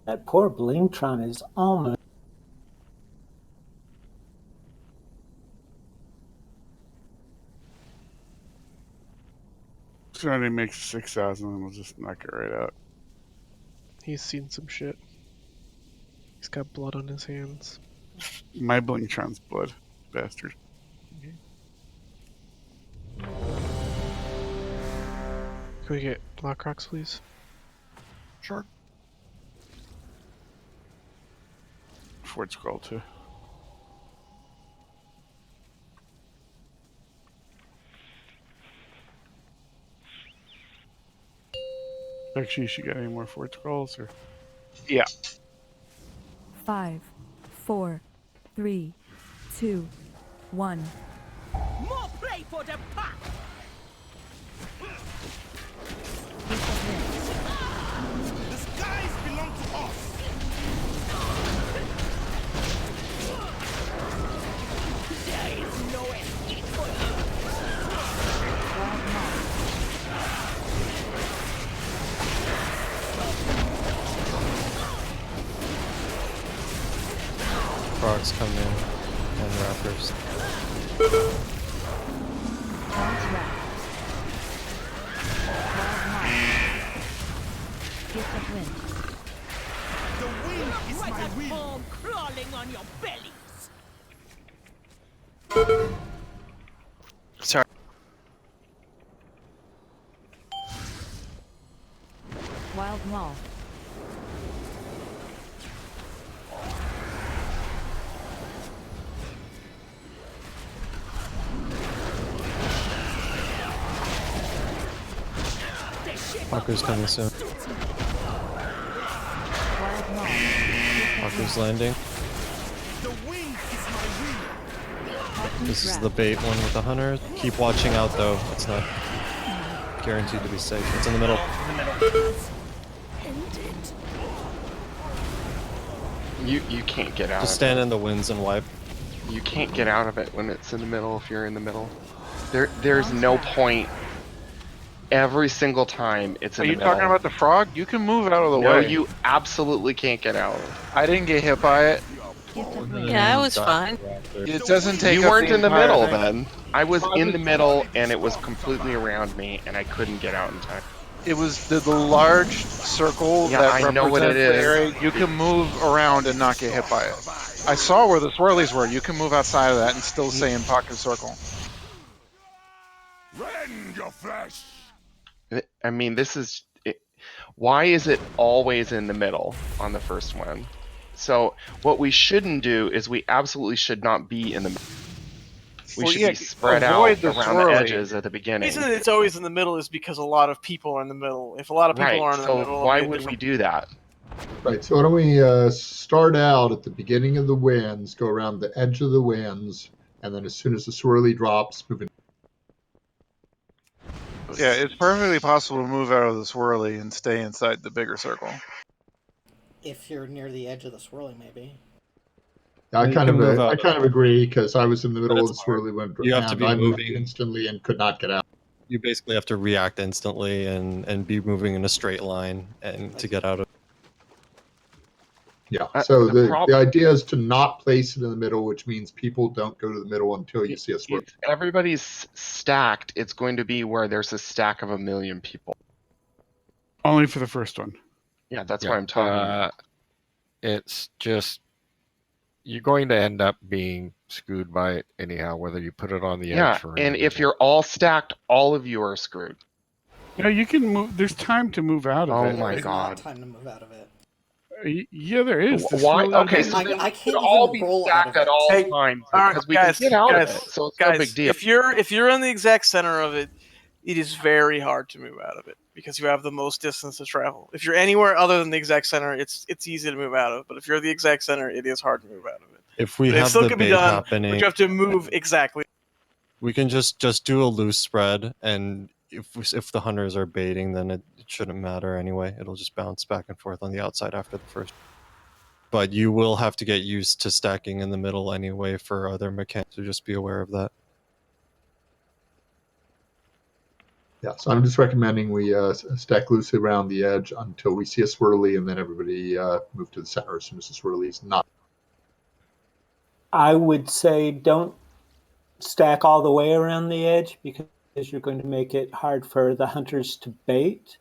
Speaker 13: That poor Blingtron is almost.
Speaker 11: Trying to make 6,000 and we'll just knock it right out.
Speaker 17: He's seen some shit. He's got blood on his hands.
Speaker 11: My Blingtron's blood, bastard.
Speaker 17: Can we get Black Rocks, please?
Speaker 11: Sure. Fort Scroll too. Actually, you should get any more Fort Scrolls or? Yeah.
Speaker 18: 5, 4, 3, 2, 1.
Speaker 15: More play for the pack!
Speaker 12: The skies belong to us!
Speaker 15: There is no escape for you!
Speaker 8: Frogs come in and rappers.
Speaker 14: Gift of wind.
Speaker 12: The wind is
Speaker 15: Right
Speaker 12: my
Speaker 15: at
Speaker 12: will!
Speaker 15: home crawling on your bellies!
Speaker 7: Sorry.
Speaker 14: Wild Mall.
Speaker 8: Walker's coming soon.
Speaker 14: Wild Mall.
Speaker 8: Walker's landing.
Speaker 12: The wind is my will!
Speaker 8: This is the bait one with the hunter. Keep watching out though. It's not guaranteed to be safe. It's in the middle.
Speaker 5: You can't get out.
Speaker 8: Just
Speaker 5: of
Speaker 8: stand
Speaker 5: it.
Speaker 8: in the winds and wipe.
Speaker 5: You can't get out of it when it's in the middle. If you're in the middle, there's no point. Every single time it's in
Speaker 20: Are
Speaker 5: the
Speaker 20: you
Speaker 5: middle.
Speaker 20: talking about the frog? You can move out of the
Speaker 5: No,
Speaker 20: way.
Speaker 5: you absolutely can't get out.
Speaker 20: I didn't get hit by it.
Speaker 9: Yeah, I was fine.
Speaker 20: It doesn't take.
Speaker 5: You
Speaker 20: up
Speaker 5: weren't in the
Speaker 20: entire
Speaker 5: middle
Speaker 20: thing.
Speaker 5: then. I was in the middle and it was completely around me and I couldn't get out in time.
Speaker 20: It was the large circle
Speaker 5: Yeah,
Speaker 20: that
Speaker 5: I know what it
Speaker 20: represents the
Speaker 5: is.
Speaker 20: area. You can move around and not get hit by it. I saw where the swirlies were. You can move outside of that and still stay in pocket circle.
Speaker 12: Rend your flesh!
Speaker 5: I mean, this is... Why is it always in the middle on the first one? So what we shouldn't do is we absolutely should not be in the middle. We
Speaker 20: Well,
Speaker 5: should
Speaker 20: yeah,
Speaker 5: be spread
Speaker 20: avoid
Speaker 5: out
Speaker 20: the
Speaker 5: around the
Speaker 20: swirly.
Speaker 5: edges at the
Speaker 4: The
Speaker 5: beginning.
Speaker 4: reason that it's always in the middle is because a lot of people are in the middle. If a lot of people
Speaker 5: Right,
Speaker 4: aren't in the
Speaker 5: so
Speaker 4: middle,
Speaker 5: why
Speaker 4: it'll be a
Speaker 5: would we
Speaker 4: different-
Speaker 5: do that?
Speaker 1: Right, so why don't we start out at the beginning of the winds, go around the edge of the winds, and then as soon as the swirly drops, move in.
Speaker 20: Yeah, it's perfectly possible to move out of the swirly and stay inside the bigger circle.
Speaker 3: If you're near the edge of the swirly, maybe.
Speaker 1: I
Speaker 8: You
Speaker 1: kind
Speaker 8: can move
Speaker 1: of
Speaker 8: out.
Speaker 1: agree because I was in the middle of the
Speaker 8: it's hard.
Speaker 1: swirly wind
Speaker 8: You have to
Speaker 1: and
Speaker 8: be
Speaker 1: I moved
Speaker 8: moving.
Speaker 1: instantly and could not get out.
Speaker 8: You basically have to react instantly and be moving in a straight line and to get out of.
Speaker 1: Yeah. So
Speaker 5: the
Speaker 1: the idea is to not place it in the middle, which means people don't go to the middle until you see a swirl.
Speaker 5: If everybody's stacked, it's going to be where there's a stack of 1,000,000 people.
Speaker 11: Only for the first one.
Speaker 5: Yeah, that's what I'm talking about.
Speaker 16: It's just you're going to end up being screwed by it anyhow, whether you put it on the
Speaker 5: Yeah,
Speaker 16: edge or
Speaker 5: and if you're all stacked, all of you are screwed.
Speaker 11: No, you can move. There's time to move out of
Speaker 5: Oh
Speaker 11: it.
Speaker 5: my
Speaker 3: There's
Speaker 5: God.
Speaker 3: not time to move out of it.
Speaker 11: Yeah, there is. The
Speaker 5: Why?
Speaker 11: swirly-
Speaker 5: Okay, so then
Speaker 3: I
Speaker 5: we
Speaker 3: can't
Speaker 5: should all be
Speaker 3: even roll out of
Speaker 5: stacked at
Speaker 3: it.
Speaker 5: all
Speaker 4: Hey,
Speaker 5: times
Speaker 4: all right,
Speaker 5: because we
Speaker 4: guys,
Speaker 5: can get out
Speaker 4: guys,
Speaker 5: of it. So it's
Speaker 4: guys,
Speaker 5: no big deal.
Speaker 4: If you're in the exact center of it, it is very hard to move out of it because you have the most distance to travel. If you're anywhere other than the exact center, it's easy to move out of. But if you're the exact center, it is hard to move out of it.
Speaker 8: If we
Speaker 4: But it
Speaker 8: have
Speaker 4: still
Speaker 8: the
Speaker 4: can be
Speaker 8: bait
Speaker 4: done,
Speaker 8: happening,
Speaker 4: but you have to move exactly.
Speaker 8: we can just do a loose spread, and if the hunters are baiting, then it shouldn't matter anyway. It'll just bounce back and forth on the outside after the first. But you will have to get used to stacking in the middle anyway for other mechanics, so just be aware of that.
Speaker 1: Yeah, so I'm just recommending we stack loosely around the edge until we see a swirly, and then everybody move to the center as soon as the swirly is not.
Speaker 13: I would say don't stack all the way around the edge because you're going to make it hard for the hunters to bait,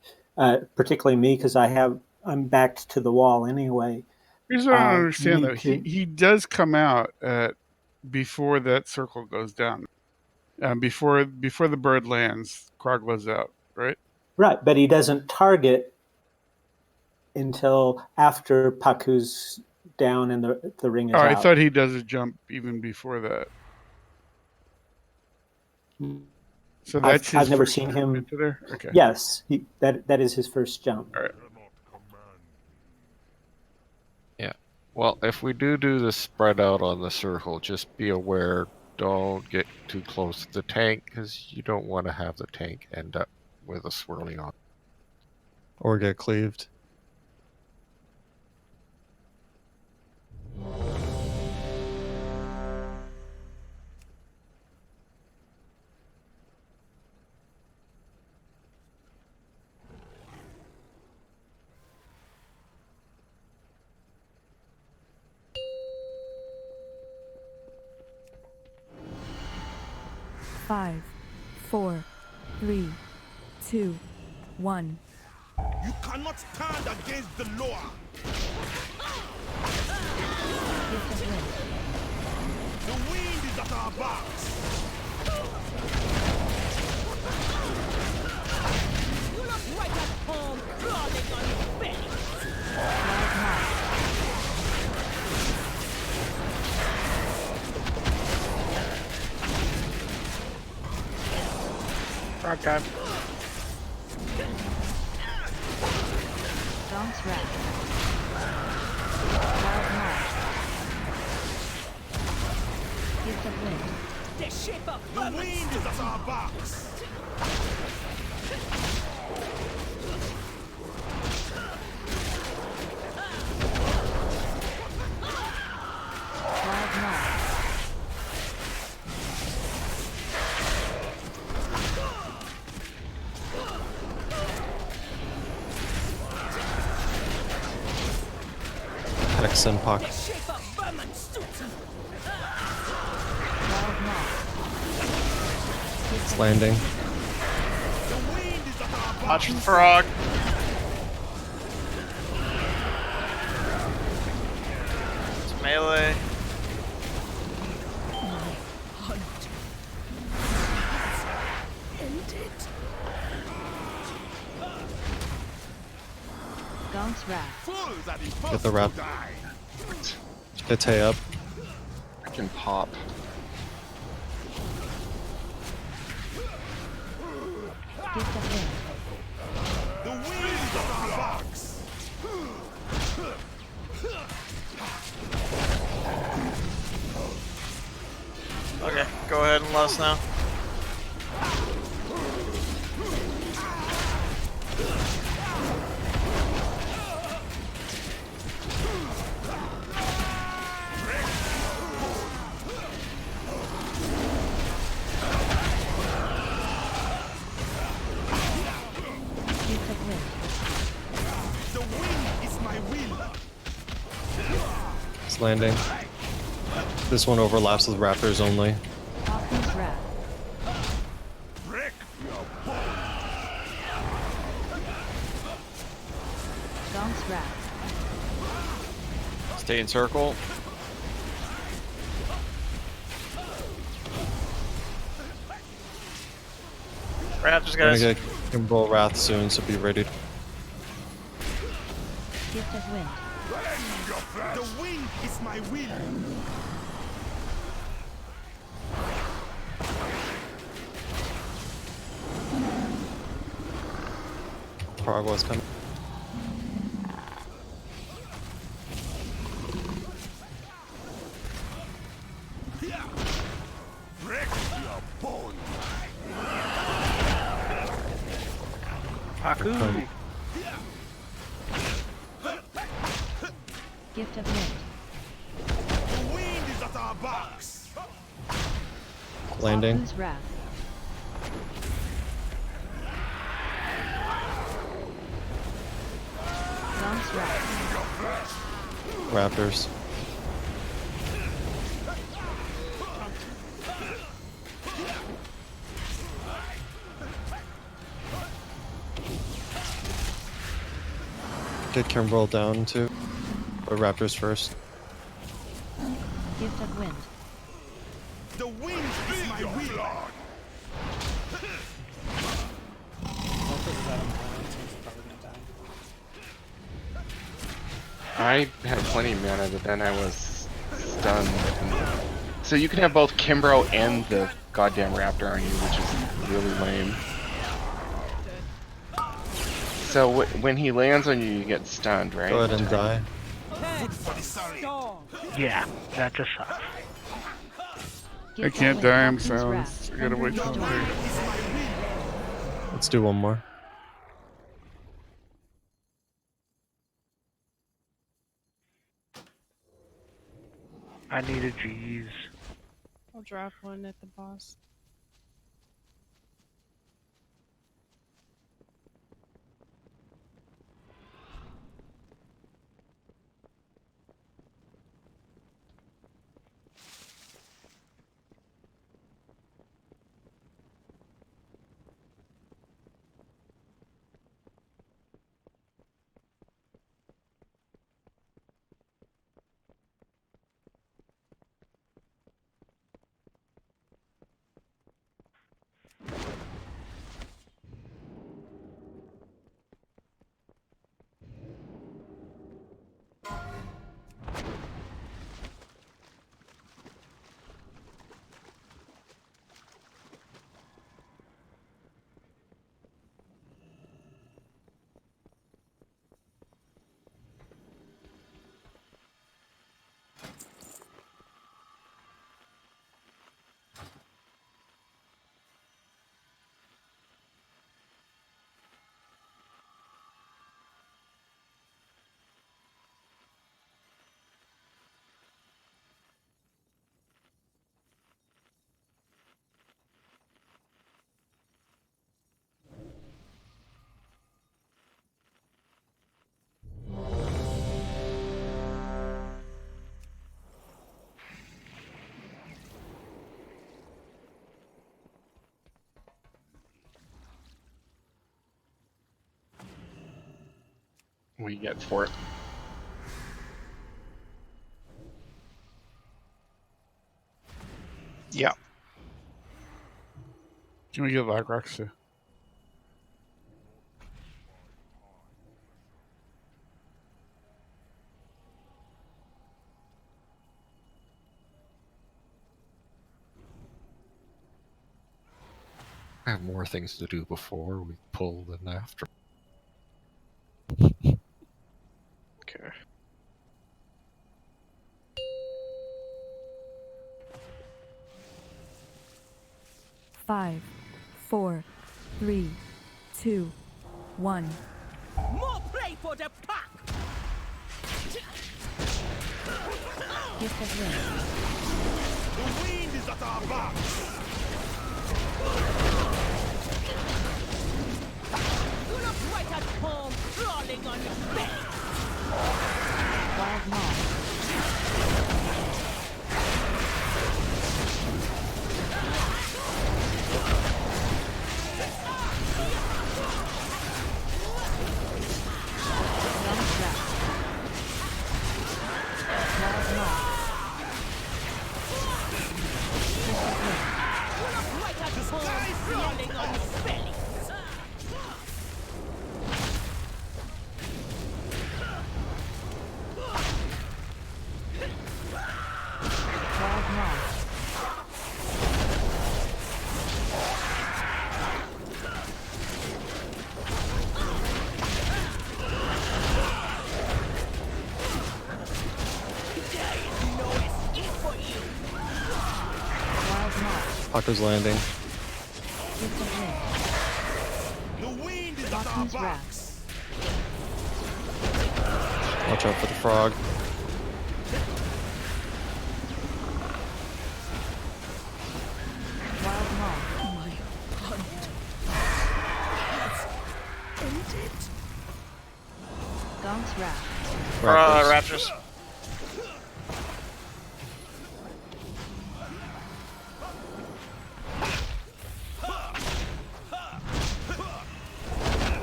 Speaker 13: particularly me because I'm backed to the wall anyway.
Speaker 11: Here's what I don't understand though. He does come out before that circle goes down. Before the bird lands, Krog goes out, right?
Speaker 13: Right, but he doesn't target until after Paku's down and the ring is out.
Speaker 11: I thought he does a jump even before that. So that's
Speaker 13: I've never seen him.
Speaker 11: There? Okay.
Speaker 13: Yes, that is his first jump.
Speaker 11: All right.
Speaker 16: Yeah. Well, if we do the spread out on the circle, just be aware. Don't get too close to the tank because you don't want to have the tank end up with a swirly on.
Speaker 8: Or get cleaved.
Speaker 18: Five, 4, 3, 2, 1.
Speaker 12: You cannot stand against the law. The wind is at our backs.
Speaker 15: You look right at home, crawling on your belly.
Speaker 10: Frog time.
Speaker 14: Bounce rat. Wild march. Gift of wind.
Speaker 15: The shape of
Speaker 12: The wind is at our backs.
Speaker 14: Wild march.
Speaker 8: Hex and Puck.
Speaker 15: The shape of vermin suit.
Speaker 14: Wild moth.
Speaker 8: It's landing.
Speaker 4: Watch the frog. It's melee.
Speaker 15: Hunt. End it.
Speaker 14: Bounce rat.
Speaker 12: Fools are the first
Speaker 8: Get the wrap.
Speaker 12: to die.
Speaker 8: Get Tay up.
Speaker 5: I can pop.
Speaker 14: Gift of wind.
Speaker 12: The wind is at our backs.
Speaker 4: Okay, go ahead and let us know.
Speaker 14: Gift of wind.
Speaker 12: The wind is my will.
Speaker 8: It's landing. This one overlaps with Raptors only.
Speaker 14: Falcon's wrath.
Speaker 12: Break your
Speaker 14: Bounce rat.
Speaker 6: Stay in circle.
Speaker 4: Raptors,
Speaker 8: We're gonna
Speaker 4: guys.
Speaker 8: get Kimball Wrath soon, so be ready.
Speaker 14: Gift of wind.
Speaker 12: The wind is my will.
Speaker 8: frog was coming.
Speaker 10: Haku.
Speaker 14: Gift of wind.
Speaker 12: The wind is at our backs.
Speaker 8: Landing.
Speaker 14: Whose wrath? Zom's wrath.
Speaker 8: Raptors. Get Kimbrel down too. But Raptors first.
Speaker 14: Gift of wind.
Speaker 12: The wind is my will.
Speaker 5: I had plenty of mana, but then I was stunned. So you can have both Kimbro and the goddamn Raptor on you, which is really lame. So when he lands on you, you get stunned, right?
Speaker 8: Go ahead and die.
Speaker 10: Yeah, that just sucks.
Speaker 11: I can't die, I'm silenced. I gotta wait till I'm there.
Speaker 8: Let's do one more.
Speaker 10: I need a G's.
Speaker 19: I'll drop one at the boss.
Speaker 5: We get fort.
Speaker 20: Yeah.
Speaker 11: Can we get Black Rocks too?
Speaker 16: I have more things to do before we pull than after.
Speaker 17: Okay.
Speaker 18: Five, 4, 3, 2, 1.
Speaker 15: More play for the pack.
Speaker 14: Gift of wind.
Speaker 12: The wind is at our backs.
Speaker 15: You look right at home, crawling on your belly.
Speaker 14: Wild moth. Zom's wrath. Wild moth. Gift of wind.
Speaker 15: You look right at home, crawling on your belly.
Speaker 14: Wild moth.
Speaker 8: Paku's landing.
Speaker 14: Gift of wind.
Speaker 12: The wind is at our
Speaker 14: Baku's
Speaker 12: backs.
Speaker 14: wrath.
Speaker 8: Watch out for the frog.
Speaker 14: Wild moth.
Speaker 15: My hunt has ended.
Speaker 14: Gonk's wrath.
Speaker 4: Raptors.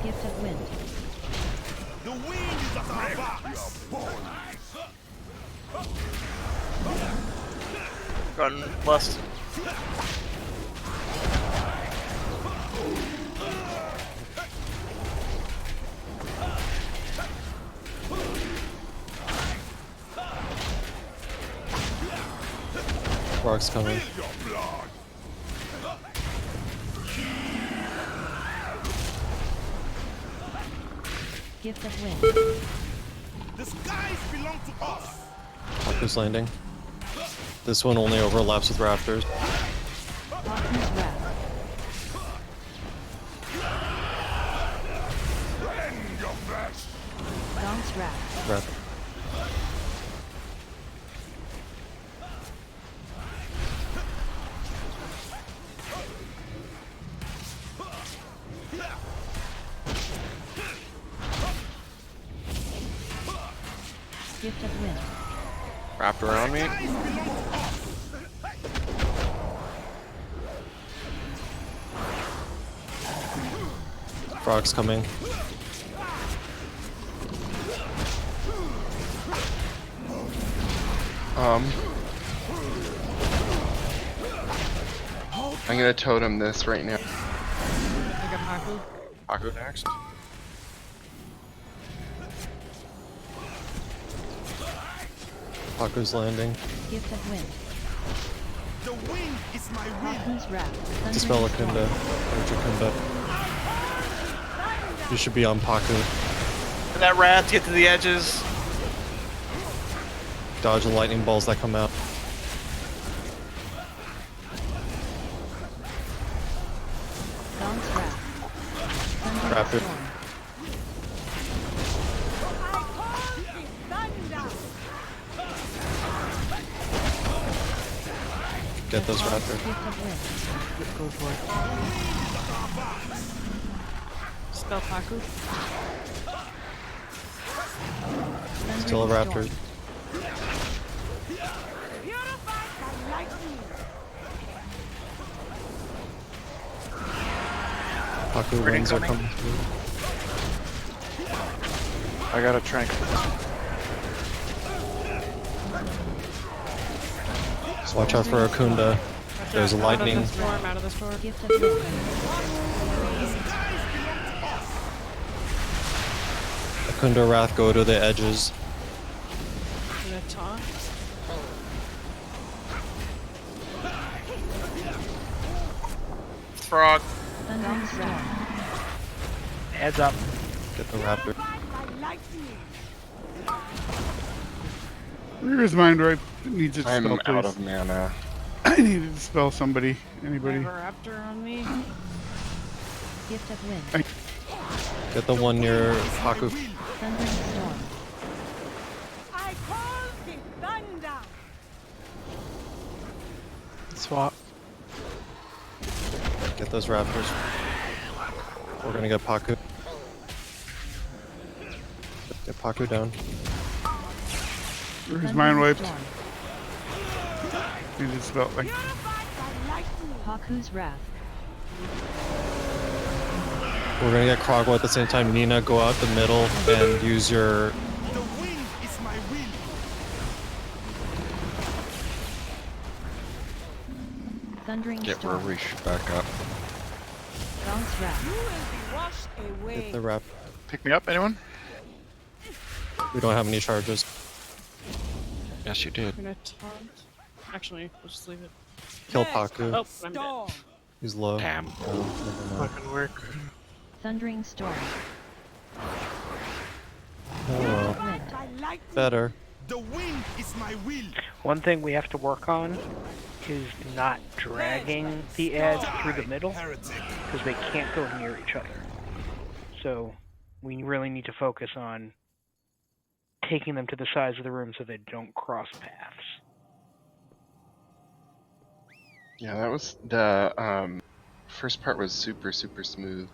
Speaker 14: Gift of wind.
Speaker 12: The wind is at our backs.
Speaker 4: Run west.
Speaker 8: Frog's coming.
Speaker 14: Gift of wind.
Speaker 12: The skies belong to us.
Speaker 8: Paku's landing. This one only overlaps with raptors.
Speaker 14: Baku's wrath. Gonk's wrath.
Speaker 8: Rap.
Speaker 14: Gift of wind.
Speaker 6: Wrapped around me.
Speaker 8: Frog's coming.
Speaker 5: I'm gonna totem this right now.
Speaker 19: I got Haku.
Speaker 6: Paku next.
Speaker 8: Paku's landing.
Speaker 14: Gift of wind.
Speaker 12: The wind is my wind.
Speaker 14: Baku's wrath.
Speaker 8: Dispel Akunda. Akunda. You should be on Paku.
Speaker 4: And that rat, get to the edges.
Speaker 8: Dodge the lightning balls that come out.
Speaker 14: Gonk's wrath.
Speaker 8: Rapid. Get those raptors.
Speaker 14: Gift of wind.
Speaker 7: Go for it.
Speaker 19: Spell Paku.
Speaker 8: Still a raptor. Paku wings are coming through.
Speaker 20: I got a trank.
Speaker 8: So watch out for Akunda. There's a lightning.
Speaker 19: Out of the storm, out of the storm.
Speaker 14: Gift of wind.
Speaker 8: Akunda Wrath go to the edges.
Speaker 19: Gonna taunt.
Speaker 4: Frog.
Speaker 14: Gonk's wrath.
Speaker 10: Heads up.
Speaker 8: Get the raptor.
Speaker 11: Where is mine? Right? Needs a spell,
Speaker 5: I'm
Speaker 11: please.
Speaker 5: out of mana.
Speaker 11: I need to spell somebody.
Speaker 19: I
Speaker 11: Anybody?
Speaker 19: have a raptor on me.
Speaker 14: Gift of wind.
Speaker 8: Get the one near Paku.
Speaker 14: Thundering storm.
Speaker 15: I call the thunder.
Speaker 17: Swap.
Speaker 8: Get those raptors. We're gonna get Paku. Get Paku down.
Speaker 11: Where's mine wiped? Need to spell like.
Speaker 14: Paku's wrath.
Speaker 8: We're gonna get Krogwa at the same time. Nina, go out the middle and use your.
Speaker 12: The wind is my wind.
Speaker 14: Thundering
Speaker 16: Get
Speaker 14: storm.
Speaker 16: Rarish back up.
Speaker 14: Gonk's wrath.
Speaker 15: You will be washed away.
Speaker 8: Get the rap.
Speaker 20: Pick me up, anyone?
Speaker 8: We don't have any charges.
Speaker 16: Yes, you did.
Speaker 19: I'm gonna taunt. Actually, we'll just leave it.
Speaker 8: Kill Paku.
Speaker 19: Oh, I'm dead.
Speaker 8: He's low.
Speaker 16: Damn.
Speaker 8: Oh, never mind.
Speaker 17: Not gonna work.
Speaker 14: Thundering storm.
Speaker 8: Oh well.
Speaker 14: Wind.
Speaker 8: Better.
Speaker 12: The wind is my will.
Speaker 10: One thing we have to work on is not dragging the edge through the middle because they can't go near each other. So we really need to focus on taking them to the sides of the room so they don't cross paths.
Speaker 5: Yeah, that was the first part was super smooth.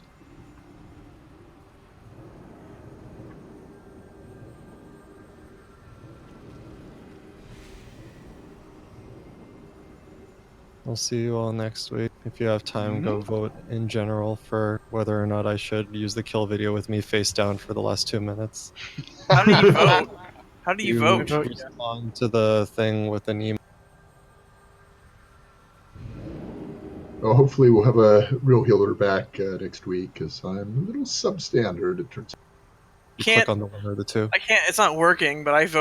Speaker 8: I'll see you all next week. If you have time, go vote in general for whether or not I should use the kill video with me face down for the last 2 minutes.
Speaker 4: How do you vote? How do you vote?
Speaker 8: Respond to the thing with an email.
Speaker 1: Well, hopefully we'll have a real healer back next week, because I'm a little substandard, it turns out.
Speaker 8: You click on the one or the two.
Speaker 4: I can't. It's not working, but I vote.